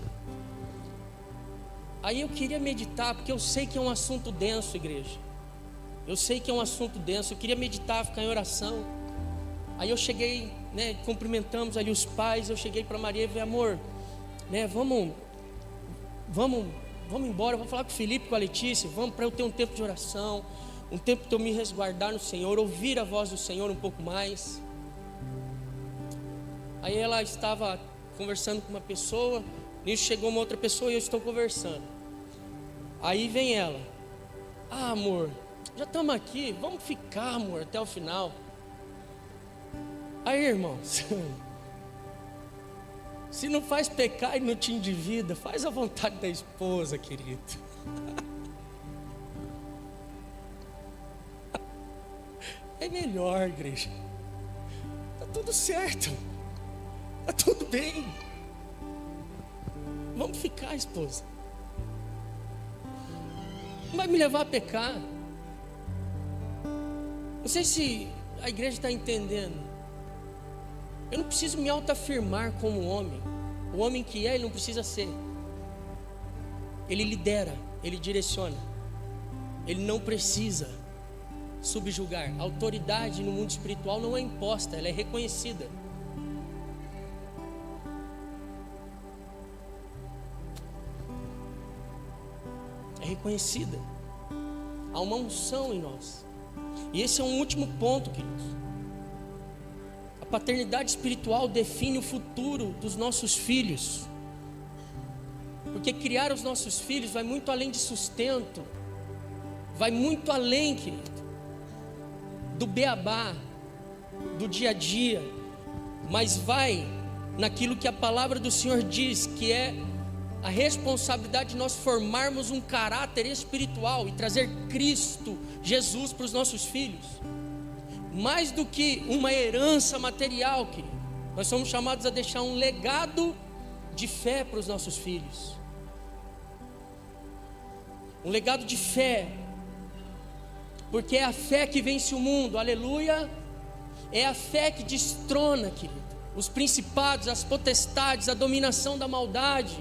Aí eu queria meditar, porque eu sei que é um assunto denso, igreja. Eu sei que é um assunto denso. Eu queria meditar, ficar em oração. Aí eu cheguei, né, cumprimentamos ali os pais. Eu cheguei para Maria e falei: amor, né, vamos embora. Eu vou falar com o Felipe, com a Letícia. Vamos, para eu ter um tempo de oração, um tempo de eu me resguardar no Senhor, ouvir a voz do Senhor um pouco mais. Aí ela estava conversando com uma pessoa. Nisso chegou uma outra pessoa e eu estou conversando. Aí vem ela: ah, amor, já estamos aqui, vamos ficar, amor, até o final. Aí, irmãos, se não faz pecar e não te endivida, faz a vontade da esposa, querido. É melhor, igreja. Está tudo certo, está tudo bem. Vamos ficar, esposa. Não vai me levar a pecar. Não sei se a igreja está entendendo. Eu não preciso me autoafirmar como homem. O homem que é, ele não precisa ser. Ele lidera, ele direciona. Ele não precisa subjugar. A autoridade no mundo espiritual não é imposta, ela é reconhecida. É reconhecida. Há uma unção em nós. E esse é um último ponto, queridos. A paternidade espiritual define o futuro dos nossos filhos. Porque criar os nossos filhos vai muito além de sustento. Vai muito além, querido, do beabá, do dia a dia. Mas vai naquilo que a palavra do Senhor diz, que é a responsabilidade de nós formarmos um caráter espiritual e trazer Cristo, Jesus, para os nossos filhos. Mais do que uma herança material, querido, nós somos chamados a deixar um legado de fé para os nossos filhos. Um legado de fé, porque é a fé que vence o mundo, aleluia. É a fé que destrona, querido, os principados, as potestades, a dominação da maldade.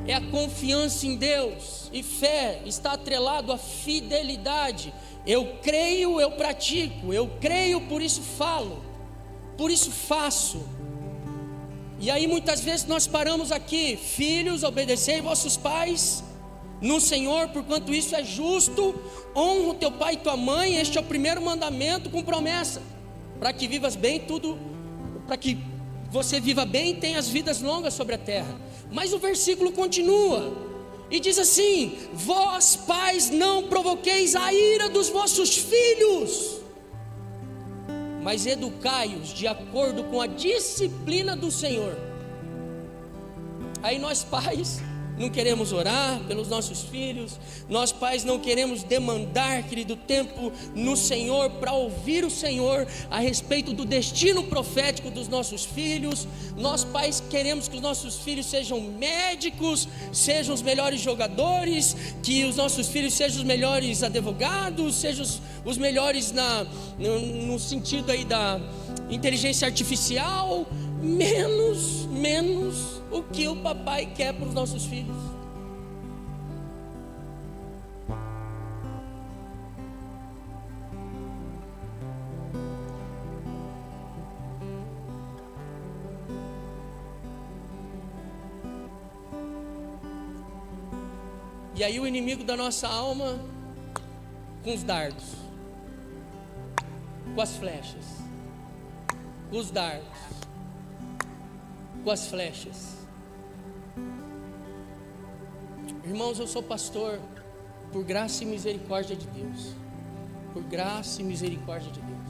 É a confiança em Deus. E fé está atrelado à fidelidade. Eu creio, eu pratico. Eu creio, por isso falo. Por isso faço. E aí muitas vezes nós paramos aqui: filhos, obedecei vossos pais, no Senhor, porquanto isso é justo. Honra o teu pai e tua mãe. Este é o primeiro mandamento com promessa, para que vivas bem tudo, para que você viva bem e tenha as vidas longas sobre a terra. Mas o versículo continua e diz assim: vós pais não provoqueis a ira dos vossos filhos, mas educai-os de acordo com a disciplina do Senhor. Aí nós pais não queremos orar pelos nossos filhos, nós pais não queremos demandar, querido, tempo no Senhor, para ouvir o Senhor a respeito do destino profético dos nossos filhos. Nós pais queremos que os nossos filhos sejam médicos, sejam os melhores jogadores, que os nossos filhos sejam os melhores advogados, sejam os melhores no sentido aí da inteligência artificial, menos o que o papai quer para os nossos filhos. E aí o inimigo da nossa alma, com os dardos, com as flechas, com os dardos, com as flechas. Irmãos, eu sou pastor por graça e misericórdia de Deus. Por graça e misericórdia de Deus.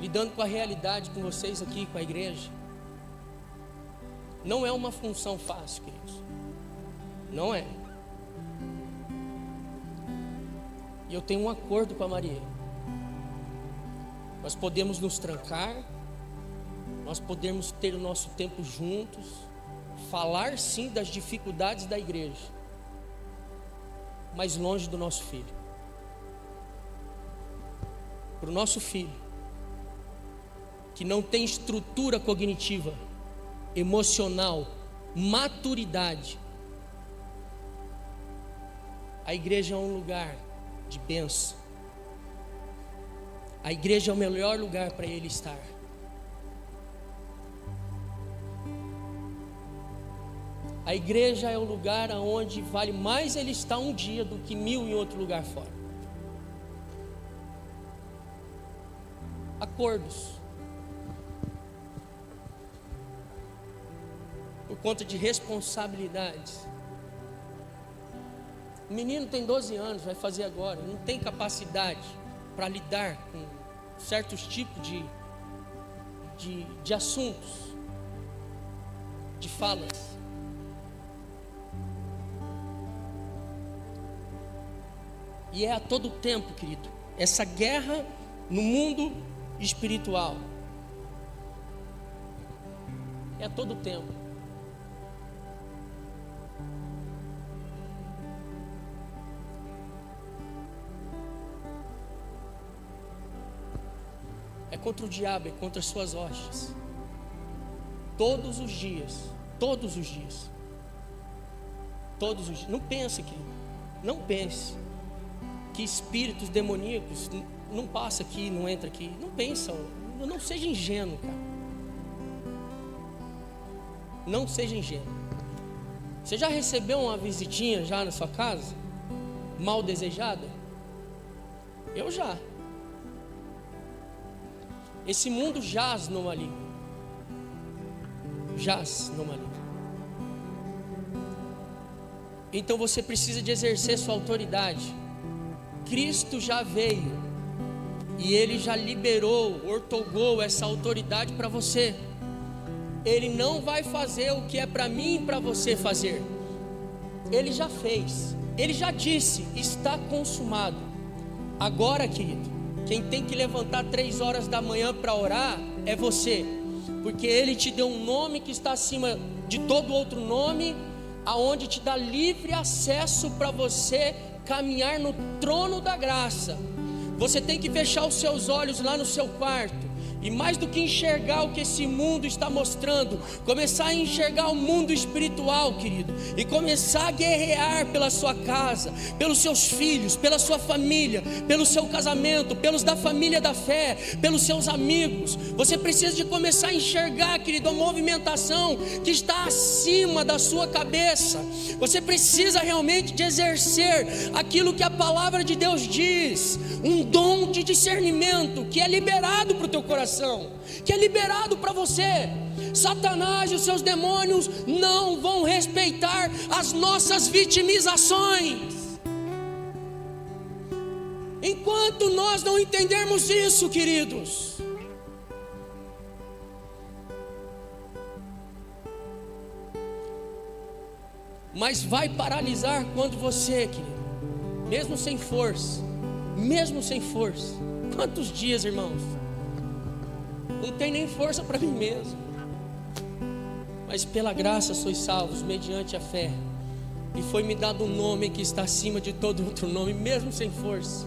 Lidando com a realidade com vocês aqui, com a igreja. Não é uma função fácil, queridos. Não é. E eu tenho um acordo com a Maria. Nós podemos nos trancar, nós podemos ter o nosso tempo juntos, falar sim das dificuldades da igreja, mas longe do nosso filho. Para o nosso filho, que não tem estrutura cognitiva, emocional, maturidade, a igreja é um lugar de bênção. A igreja é o melhor lugar para ele estar. A igreja é o lugar onde vale mais ele estar um dia do que 1000 em outro lugar fora. Acordos. Por conta de responsabilidades. O menino tem 12 anos, vai fazer agora, não tem capacidade para lidar com certos tipos de assuntos, de falas. E é a todo tempo, querido, essa guerra no mundo espiritual. É a todo tempo. É contra o diabo, é contra as suas hostes. Todos os dias. Todos os dias. Todos os dias. Não pense, querido. Não pense que espíritos demoníacos não passa aqui, não entra aqui. Não pensa, não seja ingênuo, cara. Não seja ingênuo. Você já recebeu uma visitinha já na sua casa? Mal desejada? Eu já. Esse mundo jaz no maligno. Jaz no maligno. Então você precisa de exercer sua autoridade. Cristo já veio e Ele já liberou, ortogou essa autoridade para você. Ele não vai fazer o que é para mim e para você fazer. Ele já fez. Ele já disse, está consumado. Agora, querido, quem tem que levantar 3 horas da manhã para orar é você, porque Ele te deu um nome que está acima de todo outro nome, aonde te dá livre acesso para você caminhar no trono da graça. Você tem que fechar os seus olhos lá no seu quarto E mais do que enxergar o que esse mundo está mostrando, começar a enxergar o mundo espiritual, querido, e começar a guerrear pela sua casa, pelos seus filhos, pela sua família, pelo seu casamento, pelos da família da fé, pelos seus amigos. Você precisa de começar a enxergar, querido, a movimentação que está acima da sua cabeça. Você precisa realmente de exercer aquilo que a palavra de Deus diz, um dom de discernimento que é liberado para o teu coração, que é liberado para você. Satanás e os seus demônios não vão respeitar as nossas vitimizações. Enquanto nós não entendermos isso, queridos, mas vai paralisar quando você, querido, mesmo sem força, quantos dias, irmãos, não tem nem força para mim mesmo, mas pela graça sois salvos, mediante a fé, e foi-me dado um nome que está acima de todo outro nome, mesmo sem força.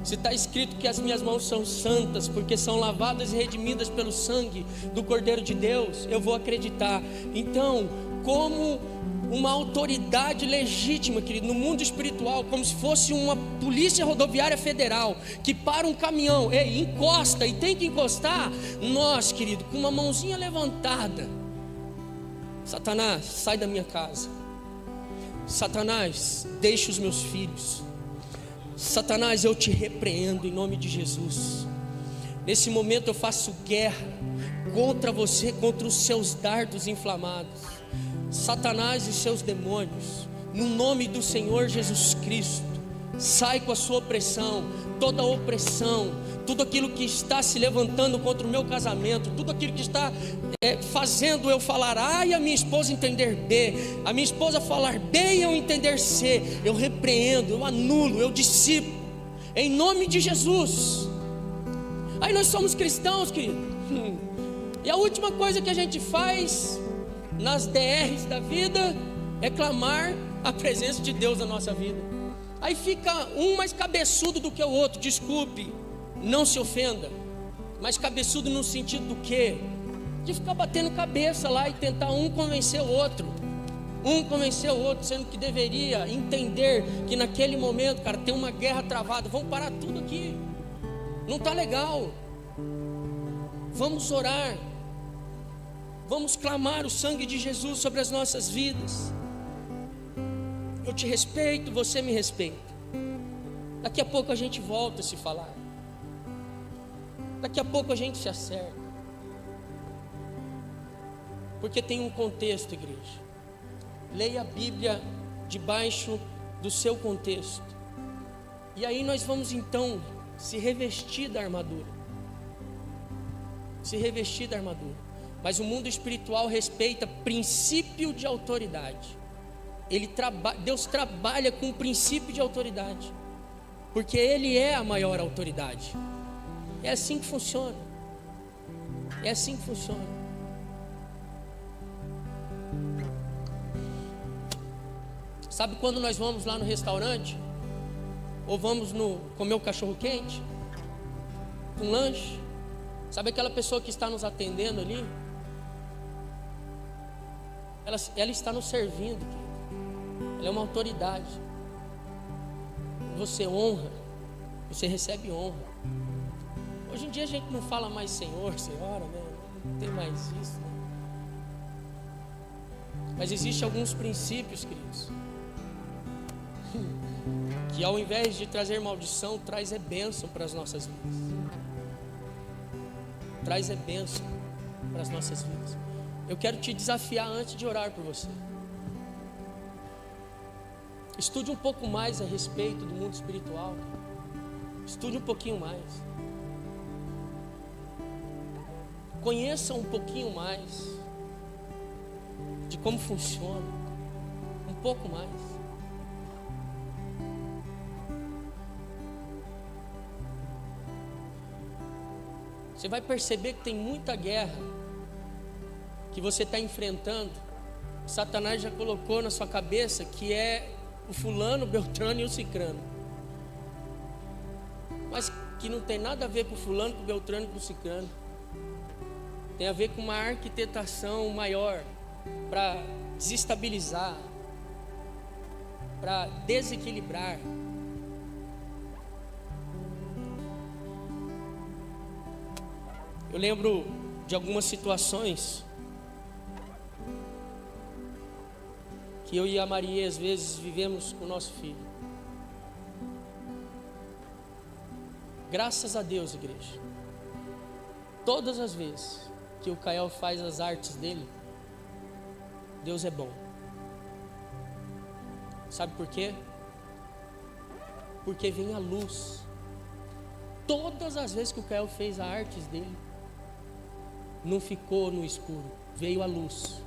Se está escrito que as minhas mãos são santas, porque são lavadas e redimidas pelo sangue do Cordeiro de Deus, eu vou acreditar. Então, como uma autoridade legítima, querido, no mundo espiritual, como se fosse uma polícia rodoviária federal, que para um caminhão, encosta, e tem que encostar, nós, querido, com uma mãozinha levantada: Satanás, sai da minha casa. Satanás, deixa os meus filhos. Satanás, eu te repreendo em nome de Jesus. Nesse momento eu faço guerra contra você, contra os seus dardos inflamados. Satanás e seus demônios, no nome do Senhor Jesus Cristo, sai com a sua opressão, toda a opressão, tudo aquilo que está se levantando contra o meu casamento, tudo aquilo que está fazendo eu falar A e a minha esposa entender B, a minha esposa falar B e eu entender C, eu repreendo, eu anulo, eu dissipo, em nome de Jesus. Aí nós somos cristãos, querido, e a última coisa que a gente faz nas DRs da vida é clamar a presença de Deus na nossa vida. Aí fica um mais cabeçudo do que o outro, desculpe, não se ofenda, mas cabeçudo no sentido do quê? De ficar batendo cabeça lá e tentar um convencer o outro, sendo que deveria entender que naquele momento, cara, tem uma guerra travada. Vamos parar tudo aqui, não está legal, vamos orar, vamos clamar o sangue de Jesus sobre as nossas vidas. Eu te respeito, você me respeita. Daqui a pouco a gente volta a se falar, daqui a pouco a gente se acerta, porque tem um contexto, igreja. Leia a Bíblia debaixo do seu contexto, e aí nós vamos então se revestir da armadura. Mas o mundo espiritual respeita princípio de autoridade. Deus trabalha com o princípio de autoridade, porque Ele é a maior autoridade. É assim que funciona. Sabe quando nós vamos lá no restaurante, ou vamos comer um cachorro quente, um lanche? Sabe aquela pessoa que está nos atendendo ali? Ela está nos servindo, querido. Ela é uma autoridade. Você honra, você recebe honra. Hoje em dia a gente não fala mais Senhor, Senhora, né? Não tem mais isso, né? Mas existem alguns princípios, queridos, que ao invés de trazer maldição, traz bênção para as nossas vidas. Eu quero te desafiar antes de orar por você. Estude um pouco mais a respeito do mundo espiritual. Estude um pouquinho mais. Conheça um pouquinho mais de como funciona. Um pouco mais. Você vai perceber que tem muita guerra que você está enfrentando. Satanás já colocou na sua cabeça que é o fulano, o beltrano e o cicrano, mas que não tem nada a ver com o fulano, com o beltrano e com o cicrano. tem a ver com uma arquitetação maior para desestabilizar, para desequilibrar. Eu lembro de algumas situações que eu e a Maria às vezes vivemos com o nosso filho. Graças a Deus, igreja, todas as vezes que o Kael faz as artes dele, Deus é bom. Sabe por quê? Porque vem a luz. Todas as vezes que o Kael fez as artes dele, não ficou no escuro, veio a luz.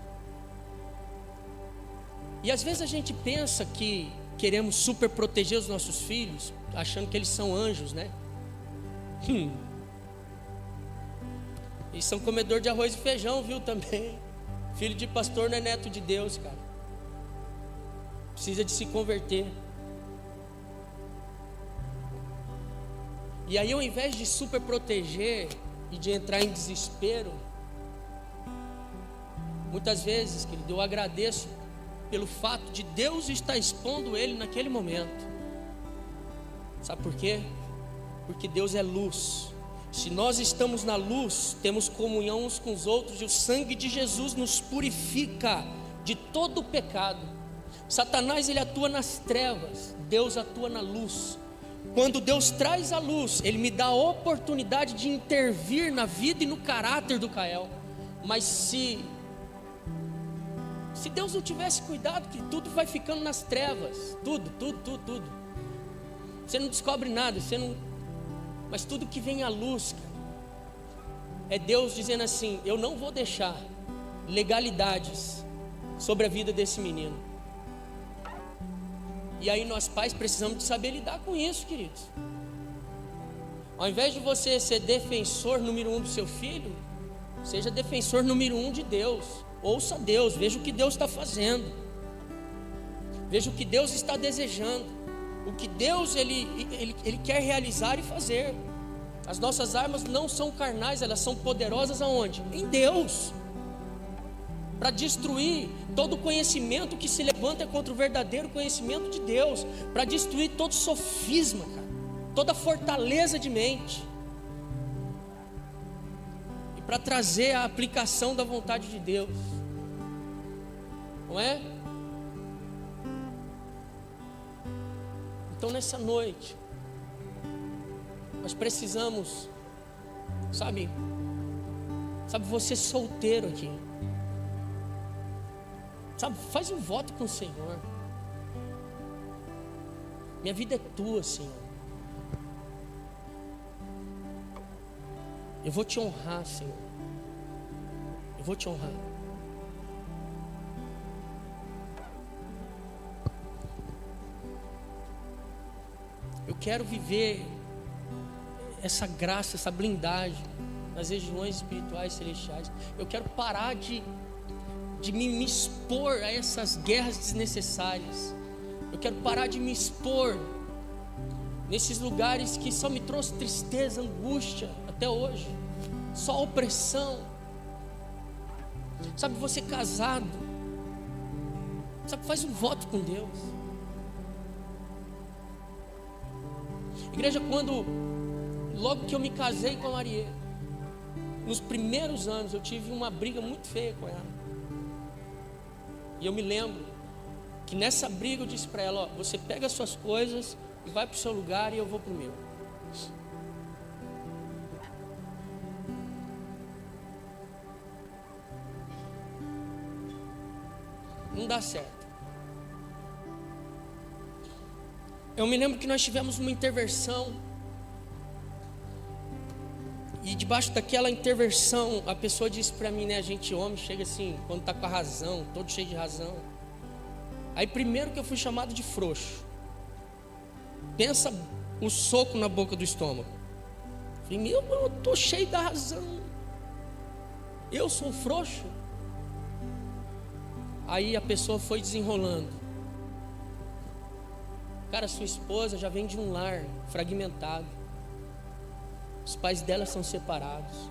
E às vezes a gente pensa que queremos super proteger os nossos filhos, achando que eles são anjos, né? Eles são comedor de arroz e feijão, viu, também. Filho de pastor não é neto de Deus, cara. Precisa de se converter. E aí, ao invés de super proteger e de entrar em desespero, muitas vezes, querido, eu agradeço pelo fato de Deus estar expondo ele naquele momento. Sabe por quê? Porque Deus é luz. Se nós estamos na luz, temos comunhão uns com os outros, e o sangue de Jesus nos purifica de todo o pecado. Satanás, ele atua nas trevas, Deus atua na luz. Quando Deus traz a luz, Ele me dá a oportunidade de intervir na vida e no caráter do Kael. Mas se Deus não tivesse cuidado, que tudo vai ficando nas trevas, tudo. Você não descobre nada, mas tudo que vem à luz, cara, é Deus dizendo assim: eu não vou deixar legalidades sobre a vida desse menino. E aí nós pais precisamos de saber lidar com isso, queridos. Ao invés de você ser defensor número 1 do seu filho, seja defensor número 1 de Deus. Ouça Deus, veja o que Deus está fazendo, veja o que Deus está desejando, o que Deus ele quer realizar e fazer. As nossas armas não são carnais, elas são poderosas aonde? Em Deus, para destruir todo conhecimento que se levanta contra o verdadeiro conhecimento de Deus, para destruir todo sofisma, cara, toda fortaleza de mente, e para trazer a aplicação da vontade de Deus, não é? Então nessa noite, nós precisamos, sabe você solteiro aqui, faz um voto com o Senhor. Minha vida é tua, Senhor. Eu vou te honrar, Senhor. Eu vou te honrar. Eu quero viver essa graça, essa blindagem nas regiões espirituais celestiais. Eu quero parar de me expor a essas guerras desnecessárias. Eu quero parar de me expor nesses lugares que só me trouxe tristeza, angústia até hoje, só opressão. Sabe, você casado, faz um voto com Deus. Igreja, logo que eu me casei com a Maria, nos primeiros anos eu tive uma briga muito feia com ela. E eu me lembro que nessa briga eu disse para ela: ó, você pega as suas coisas e vai para o seu lugar e eu vou para o meu. Não dá certo. Eu me lembro que nós tivemos uma intervenção, e debaixo daquela intervenção, a pessoa disse para mim, né? A gente homem chega assim, quando está com a razão, todo cheio de razão. Aí primeiro que eu fui chamado de frouxo. Pensa o soco na boca do estômago. Falei, eu estou cheio da razão, eu sou frouxo? Aí a pessoa foi desenrolando. Cara, sua esposa já vem de um lar fragmentado. Os pais dela são separados.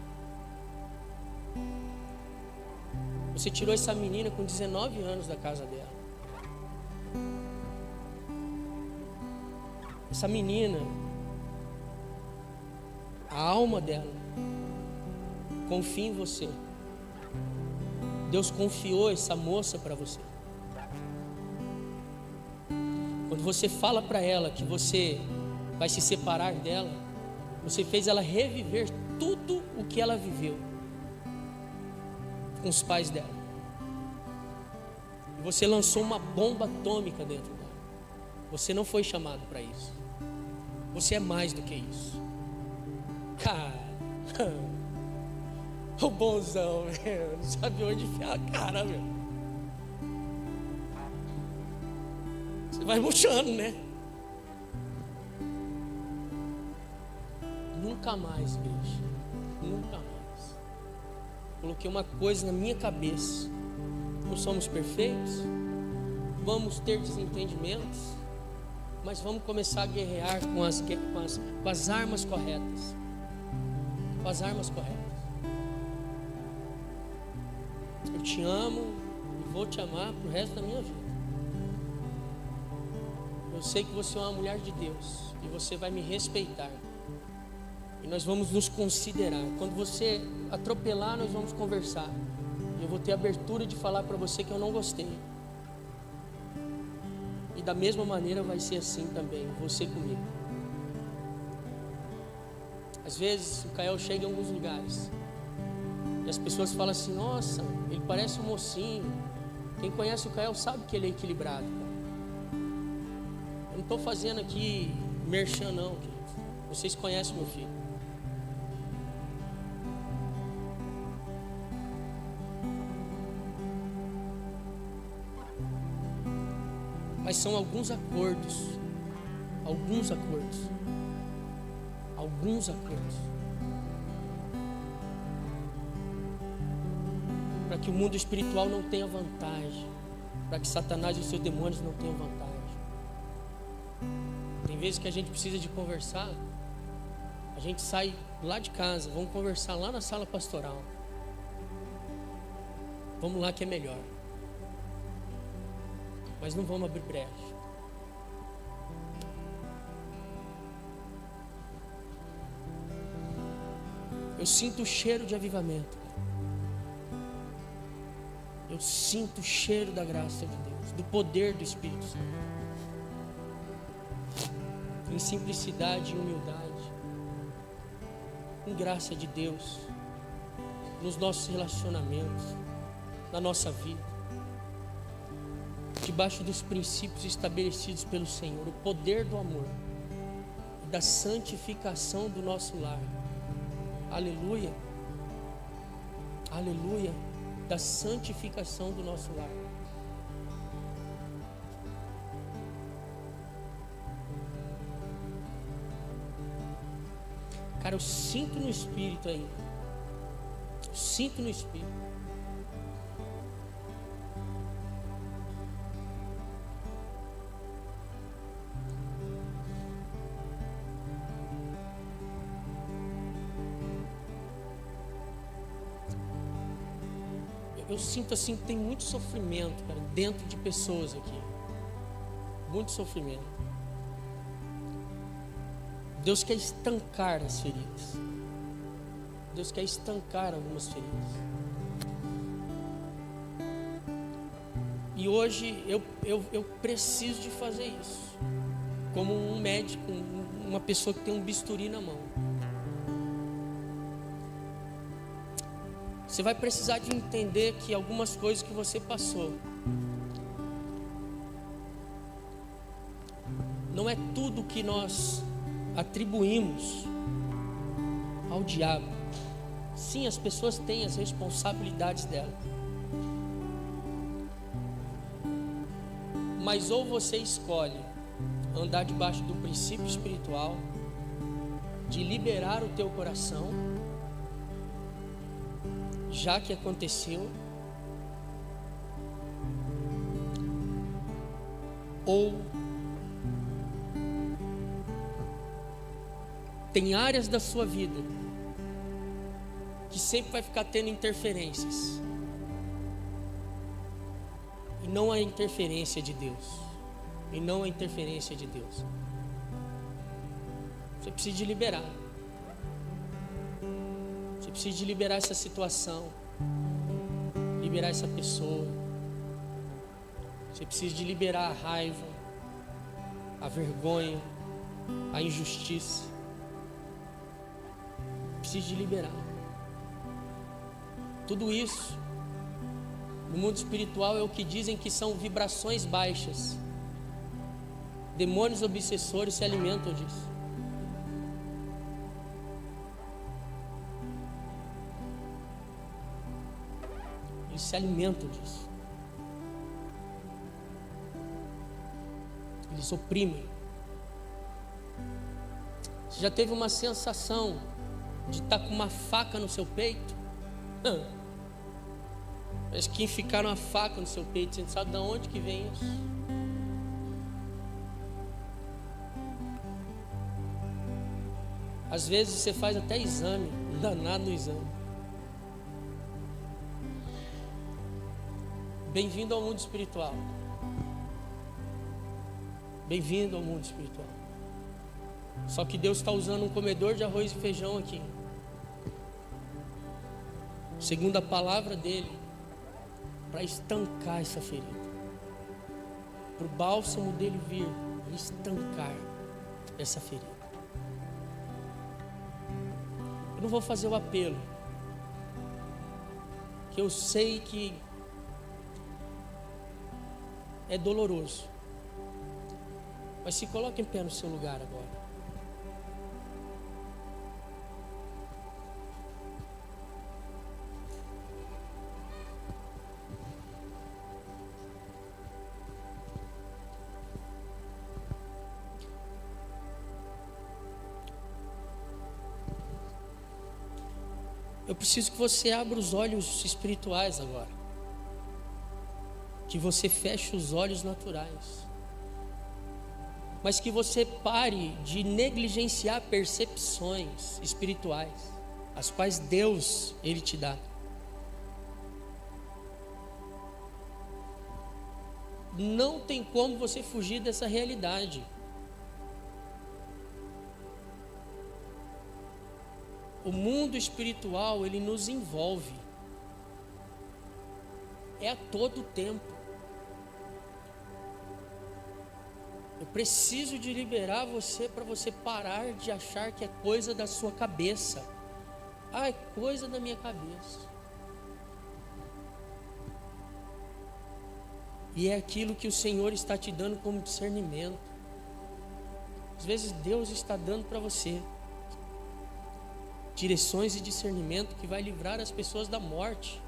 Você tirou essa menina com 19 anos da casa dela. Essa menina, a alma dela confia em você. Deus confiou essa moça para você. Quando você fala para ela que você vai se separar dela, você fez ela reviver tudo o que ela viveu com os pais dela. E você lançou uma bomba atômica dentro dela. Você não foi chamado para isso. Você é mais do que isso. Cara, o bonzão, meu, não sabe onde enfiar a cara, meu. Você vai murchando, né? Nunca mais, igreja. Nunca mais. Coloquei uma coisa na minha cabeça. Não somos perfeitos. Vamos ter desentendimentos. Mas vamos começar a guerrear com as armas corretas. Com as armas corretas. Eu te amo e vou te amar pro resto da minha vida. Eu sei que você é uma mulher de Deus e você vai me respeitar. E nós vamos nos considerar. Quando você atropelar, nós vamos conversar. E eu vou ter abertura de falar para você que eu não gostei. E da mesma maneira vai ser assim também, você comigo. Às vezes o Kael chega em alguns lugares e as pessoas falam assim: nossa, ele parece um mocinho. Quem conhece o Kael sabe que ele é equilibrado, cara. Eu não estou fazendo aqui merchan não, querido. Vocês conhecem meu filho. Mas são alguns acordos para que o mundo espiritual não tenha vantagem, para que Satanás e os seus demônios não tenham vantagem. Tem vezes que a gente precisa de conversar, a gente sai lá de casa, vamos conversar lá na sala pastoral. Vamos lá que é melhor. Mas não vamos abrir brecha. Eu sinto o cheiro de avivamento. Eu sinto o cheiro da graça de Deus, do poder do Espírito Santo. Em simplicidade e humildade, com graça de Deus, nos nossos relacionamentos, na nossa vida. Debaixo dos princípios estabelecidos pelo Senhor, o poder do amor e da santificação do nosso lar. Aleluia, aleluia, da santificação do nosso lar. Cara, eu sinto no Espírito aí, eu sinto no Espírito. Eu sinto assim que tem muito sofrimento, cara, dentro de pessoas aqui. Muito sofrimento. Deus quer estancar as feridas. Deus quer estancar algumas feridas. E hoje eu preciso de fazer isso. Como um médico, uma pessoa que tem um bisturi na mão. Você vai precisar de entender que algumas coisas que você passou não é tudo que nós atribuímos ao diabo. Sim, as pessoas têm as responsabilidades dela. Mas ou você escolhe andar debaixo do princípio espiritual de liberar o teu coração, já que aconteceu, ou tem áreas da sua vida que sempre vai ficar tendo interferências, E não a interferência de Deus. E não a interferência de Deus. Você precisa de liberar. Você precisa de liberar essa situação. Liberar essa pessoa. Você precisa de liberar a raiva, a vergonha, a injustiça. Precisa de liberar. Tudo isso, no mundo espiritual, é o que dizem que são vibrações baixas. Demônios obsessores se alimentam disso. Eles se alimentam disso. Eles oprimem. Você já teve uma sensação de estar com uma faca no seu peito? Parece que enficaram uma faca no seu peito. Você não sabe de onde que vem isso. Às vezes você faz até exame, não dá nada no exame. Bem-vindo ao mundo espiritual. Bem-vindo ao mundo espiritual. Só que Deus está usando um comedor de arroz e feijão aqui, segundo a palavra dele, para estancar essa ferida, para o bálsamo dele vir e estancar essa ferida. Eu não vou fazer o apelo, que eu sei que é doloroso, mas se coloque em pé no seu lugar agora. Eu preciso que você abra os olhos espirituais agora. Que você feche os olhos naturais. Mas que você pare de negligenciar percepções espirituais, as quais Deus, Ele te dá. Não tem como você fugir dessa realidade. O mundo espiritual, ele nos envolve. É a todo tempo. Eu preciso de liberar você para você parar de achar que é coisa da sua cabeça. Ah, é coisa da minha cabeça. E é aquilo que o Senhor está te dando como discernimento. Às vezes Deus está dando para você direções e discernimento que vai livrar as pessoas da morte.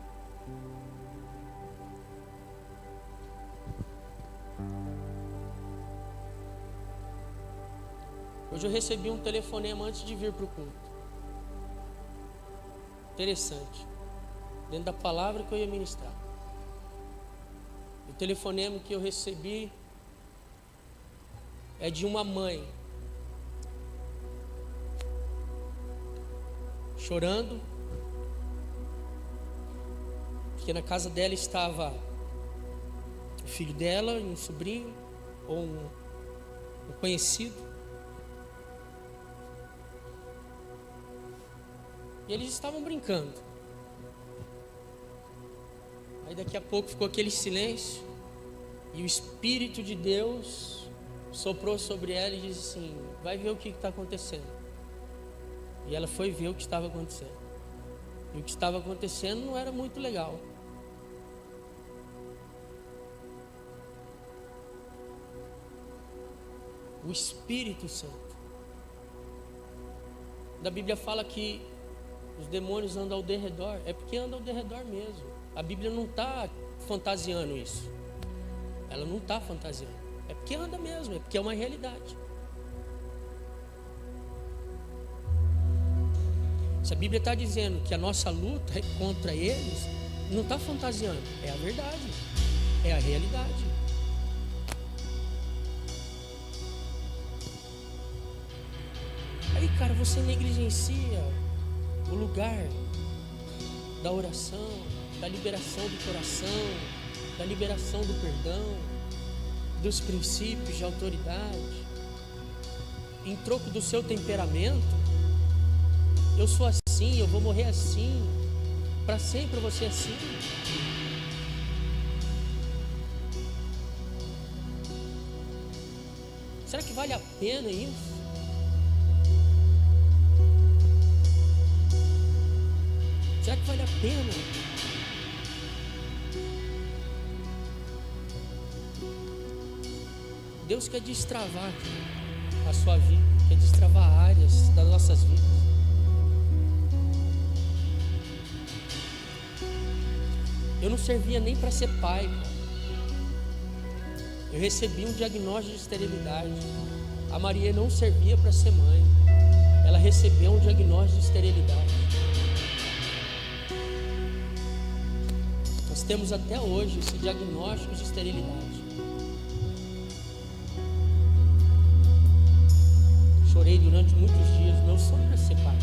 Hoje eu recebi um telefonema antes de vir para o culto. Interessante. Dentro da palavra que eu ia ministrar. O telefonema que eu recebi é de uma mãe chorando, porque na casa dela estava o filho dela, um sobrinho ou um conhecido, e eles estavam brincando. Aí daqui a pouco ficou aquele silêncio, e o Espírito de Deus soprou sobre ela e disse assim: vai ver o que está acontecendo. E ela foi ver o que estava acontecendo. E o que estava acontecendo não era muito legal. O Espírito Santo. Da Bíblia fala que os demônios andam ao derredor. É porque andam ao derredor mesmo. A Bíblia não está fantasiando isso. Ela não está fantasiando. É porque anda mesmo, é porque é uma realidade. Se a Bíblia está dizendo que a nossa luta é contra eles, não está fantasiando, é a verdade, é a realidade. Aí, cara, você negligencia o lugar da oração, da liberação do coração, da liberação do perdão, dos princípios de autoridade, em troco do seu temperamento. Eu sou assim, eu vou morrer assim, para sempre eu vou ser assim. Será que vale a pena isso? Será que vale a pena? Deus quer destravar a sua vida, quer destravar áreas das nossas vidas. Eu não servia nem para ser pai, cara. Eu recebi um diagnóstico de esterilidade. A Maria não servia para ser mãe. Ela recebeu um diagnóstico de esterilidade. Nós temos até hoje esse diagnóstico de esterilidade. Chorei durante muitos dias. Meu sonho era ser pai.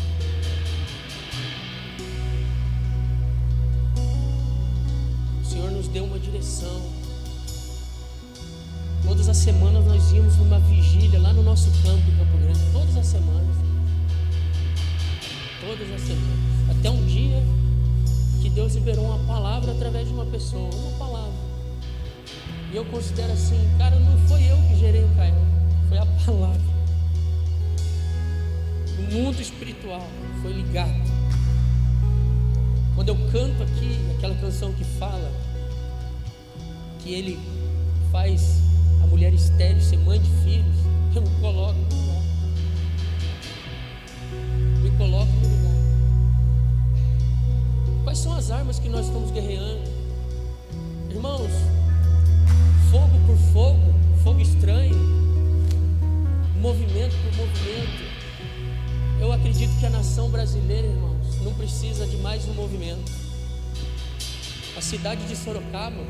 O Senhor nos deu uma direção. Todas as semanas nós íamos numa vigília lá no nosso campo em Campo Grande. Todas as semanas. Todas as semanas. Até um dia que Deus liberou uma palavra através de uma pessoa. Uma palavra. E eu considero assim, cara, não foi eu que gerei o Caio. Foi a palavra. O mundo espiritual foi ligado. Quando eu canto aqui, aquela canção que fala que Ele faz a mulher estéril ser mãe de filhos, eu me coloco no lugar. Me coloco no lugar. Quais são as armas que nós estamos guerreando? Irmãos, fogo por fogo, fogo estranho, movimento por movimento. Eu acredito que a nação brasileira, irmãos, não precisa de mais um movimento. A cidade de Sorocaba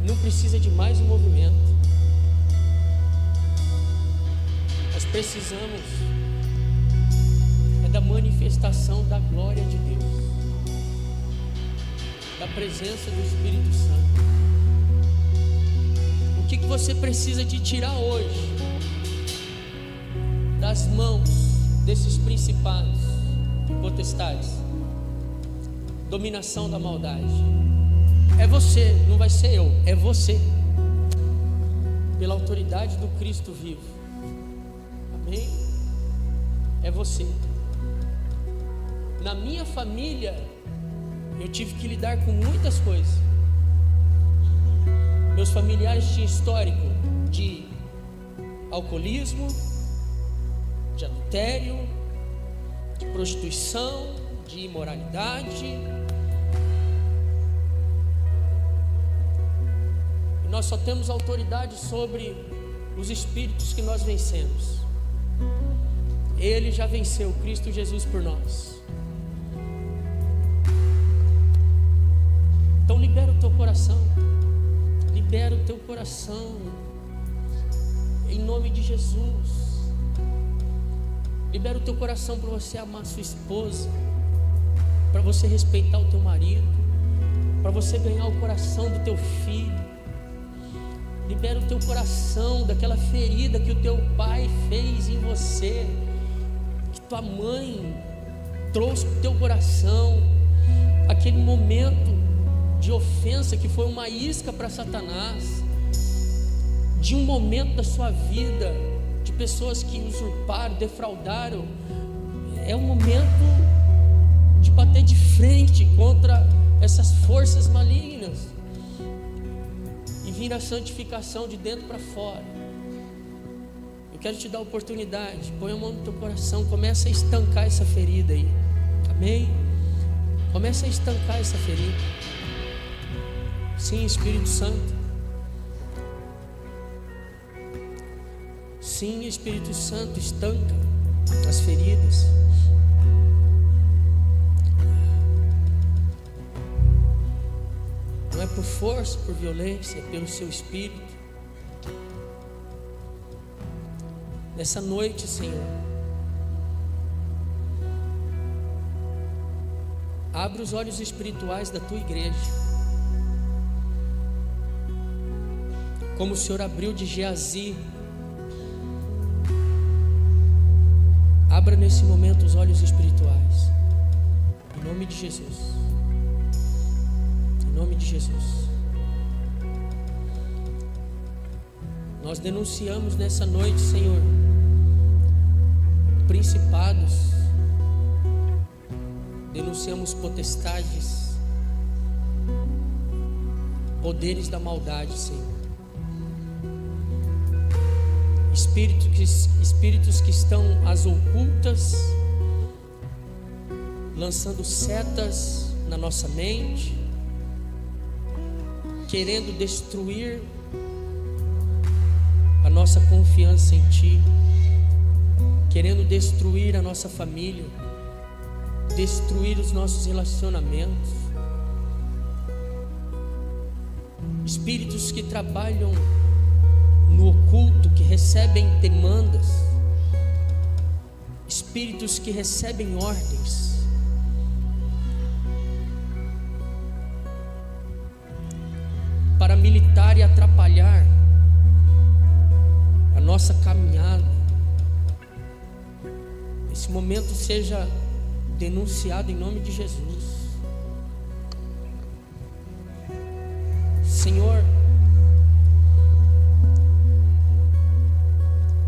não precisa de mais um movimento. Nós precisamos da manifestação da glória de Deus, da presença do Espírito Santo. O que você precisa de tirar hoje das mãos desses principados e potestades? Dominação da maldade. É você, não vai ser eu, é você, pela autoridade do Cristo vivo. Amém? É você. Na minha família eu tive que lidar com muitas coisas. Meus familiares tinham histórico de alcoolismo, de adultério, de prostituição, de imoralidade. E nós só temos autoridade sobre os espíritos que nós vencemos. Ele já venceu, Cristo Jesus por nós. Então libera o teu coração. Libera o teu coração. Em nome de Jesus. Libera o teu coração para você amar a sua esposa, para você respeitar o teu marido, para você ganhar o coração do teu filho. Libera o teu coração daquela ferida que o teu pai fez em você, que tua mãe trouxe para o teu coração, aquele momento de ofensa que foi uma isca para Satanás, de um momento da sua vida, de pessoas que usurparam, defraudaram. É um momento de bater de frente contra essas forças malignas e vir a santificação de dentro para fora. Eu quero te dar a oportunidade. Põe a mão no teu coração, começa a estancar essa ferida aí. Amém? Começa a estancar essa ferida. Sim, Espírito Santo. Sim, Espírito Santo, estanca as feridas. Não é por força, por violência, é pelo seu Espírito. Nessa noite, Senhor, abre os olhos espirituais da tua igreja. como o Senhor abriu de Geazi, abra nesse momento os olhos espirituais, em nome de Jesus, em nome de Jesus. Nós denunciamos nessa noite, Senhor, principados, denunciamos potestades, poderes da maldade, Senhor. Espíritos que estão às ocultas, lançando setas na nossa mente, querendo destruir a nossa confiança em Ti, querendo destruir a nossa família, destruir os nossos relacionamentos. Espíritos que trabalham no oculto, que recebem demandas, espíritos que recebem ordens, para militar e atrapalhar a nossa caminhada. Esse momento seja denunciado em nome de Jesus. Senhor,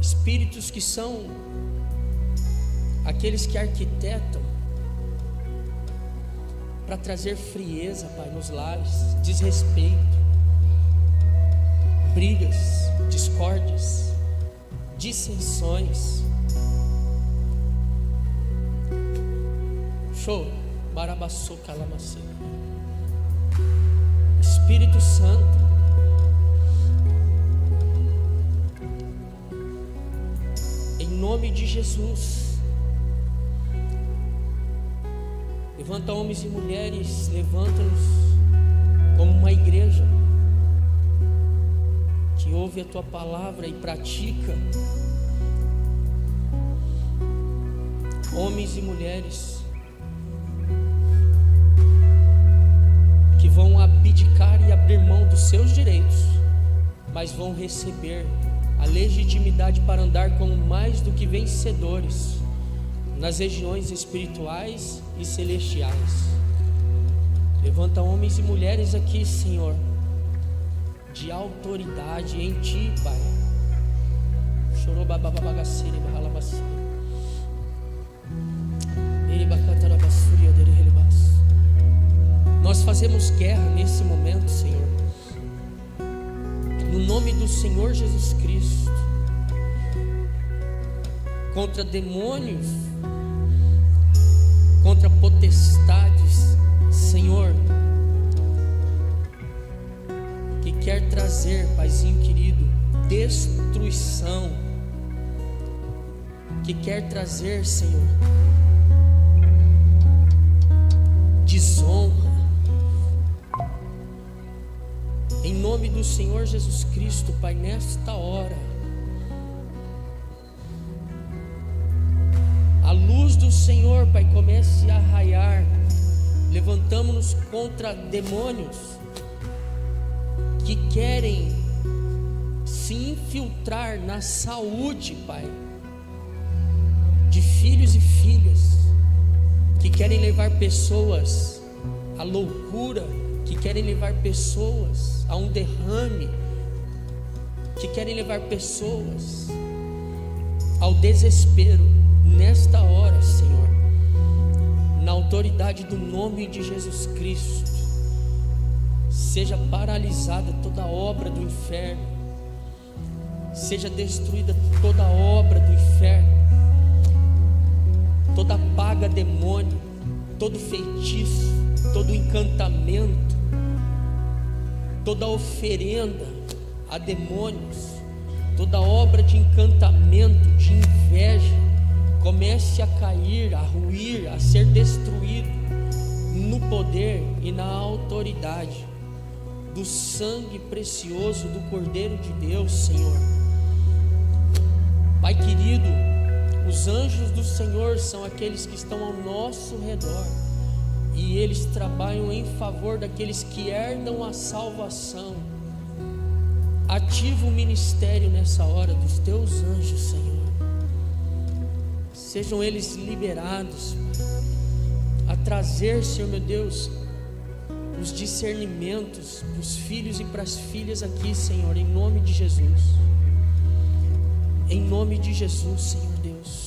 espíritos que são aqueles que arquitetam para trazer frieza, Pai, nos lares, desrespeito, brigas, discórdias, dissensões. Show, barabaçô, calamacê. Espírito Santo, em nome de Jesus, levanta homens e mulheres, levanta-nos como uma igreja que ouve a Tua palavra e pratica. Homens e mulheres que vão abdicar e abrir mão dos seus direitos, mas vão receber a legitimidade para andar como mais do que vencedores nas regiões espirituais e celestiais. Levanta homens e mulheres aqui, Senhor, de autoridade em Ti, Pai. Chorobababagaciri bahalabaciri. Eribacatarabassuria derihelibaço. Nós fazemos guerra nesse momento, Senhor, no nome do Senhor Jesus Cristo, contra demônios, contra potestades, Senhor, que quer trazer, Paizinho querido, destruição, que quer trazer, Senhor, desonra. Em nome do Senhor Jesus Cristo, Pai, nesta hora, a luz do Senhor, Pai, comece a raiar. Levantamos-nos contra demônios que querem se infiltrar na saúde, Pai, de filhos e filhas, que querem levar pessoas à loucura, que querem levar pessoas a um derrame, que querem levar pessoas ao desespero. Nesta hora, Senhor, na autoridade do nome de Jesus Cristo, seja paralisada toda obra do inferno, seja destruída toda obra do inferno, toda paga demônio, todo feitiço, todo encantamento, toda oferenda a demônios, toda obra de encantamento, de inveja, comece a cair, a ruir, a ser destruído no poder e na autoridade do sangue precioso do Cordeiro de Deus, Senhor. Pai querido, os anjos do Senhor são aqueles que estão ao nosso redor, e eles trabalham em favor daqueles que herdam a salvação. Ativa o ministério nessa hora dos teus anjos, Senhor. Sejam eles liberados, Pai, a trazer, Senhor meu Deus, os discernimentos para os filhos e para as filhas aqui, Senhor, em nome de Jesus. Em nome de Jesus, Senhor Deus.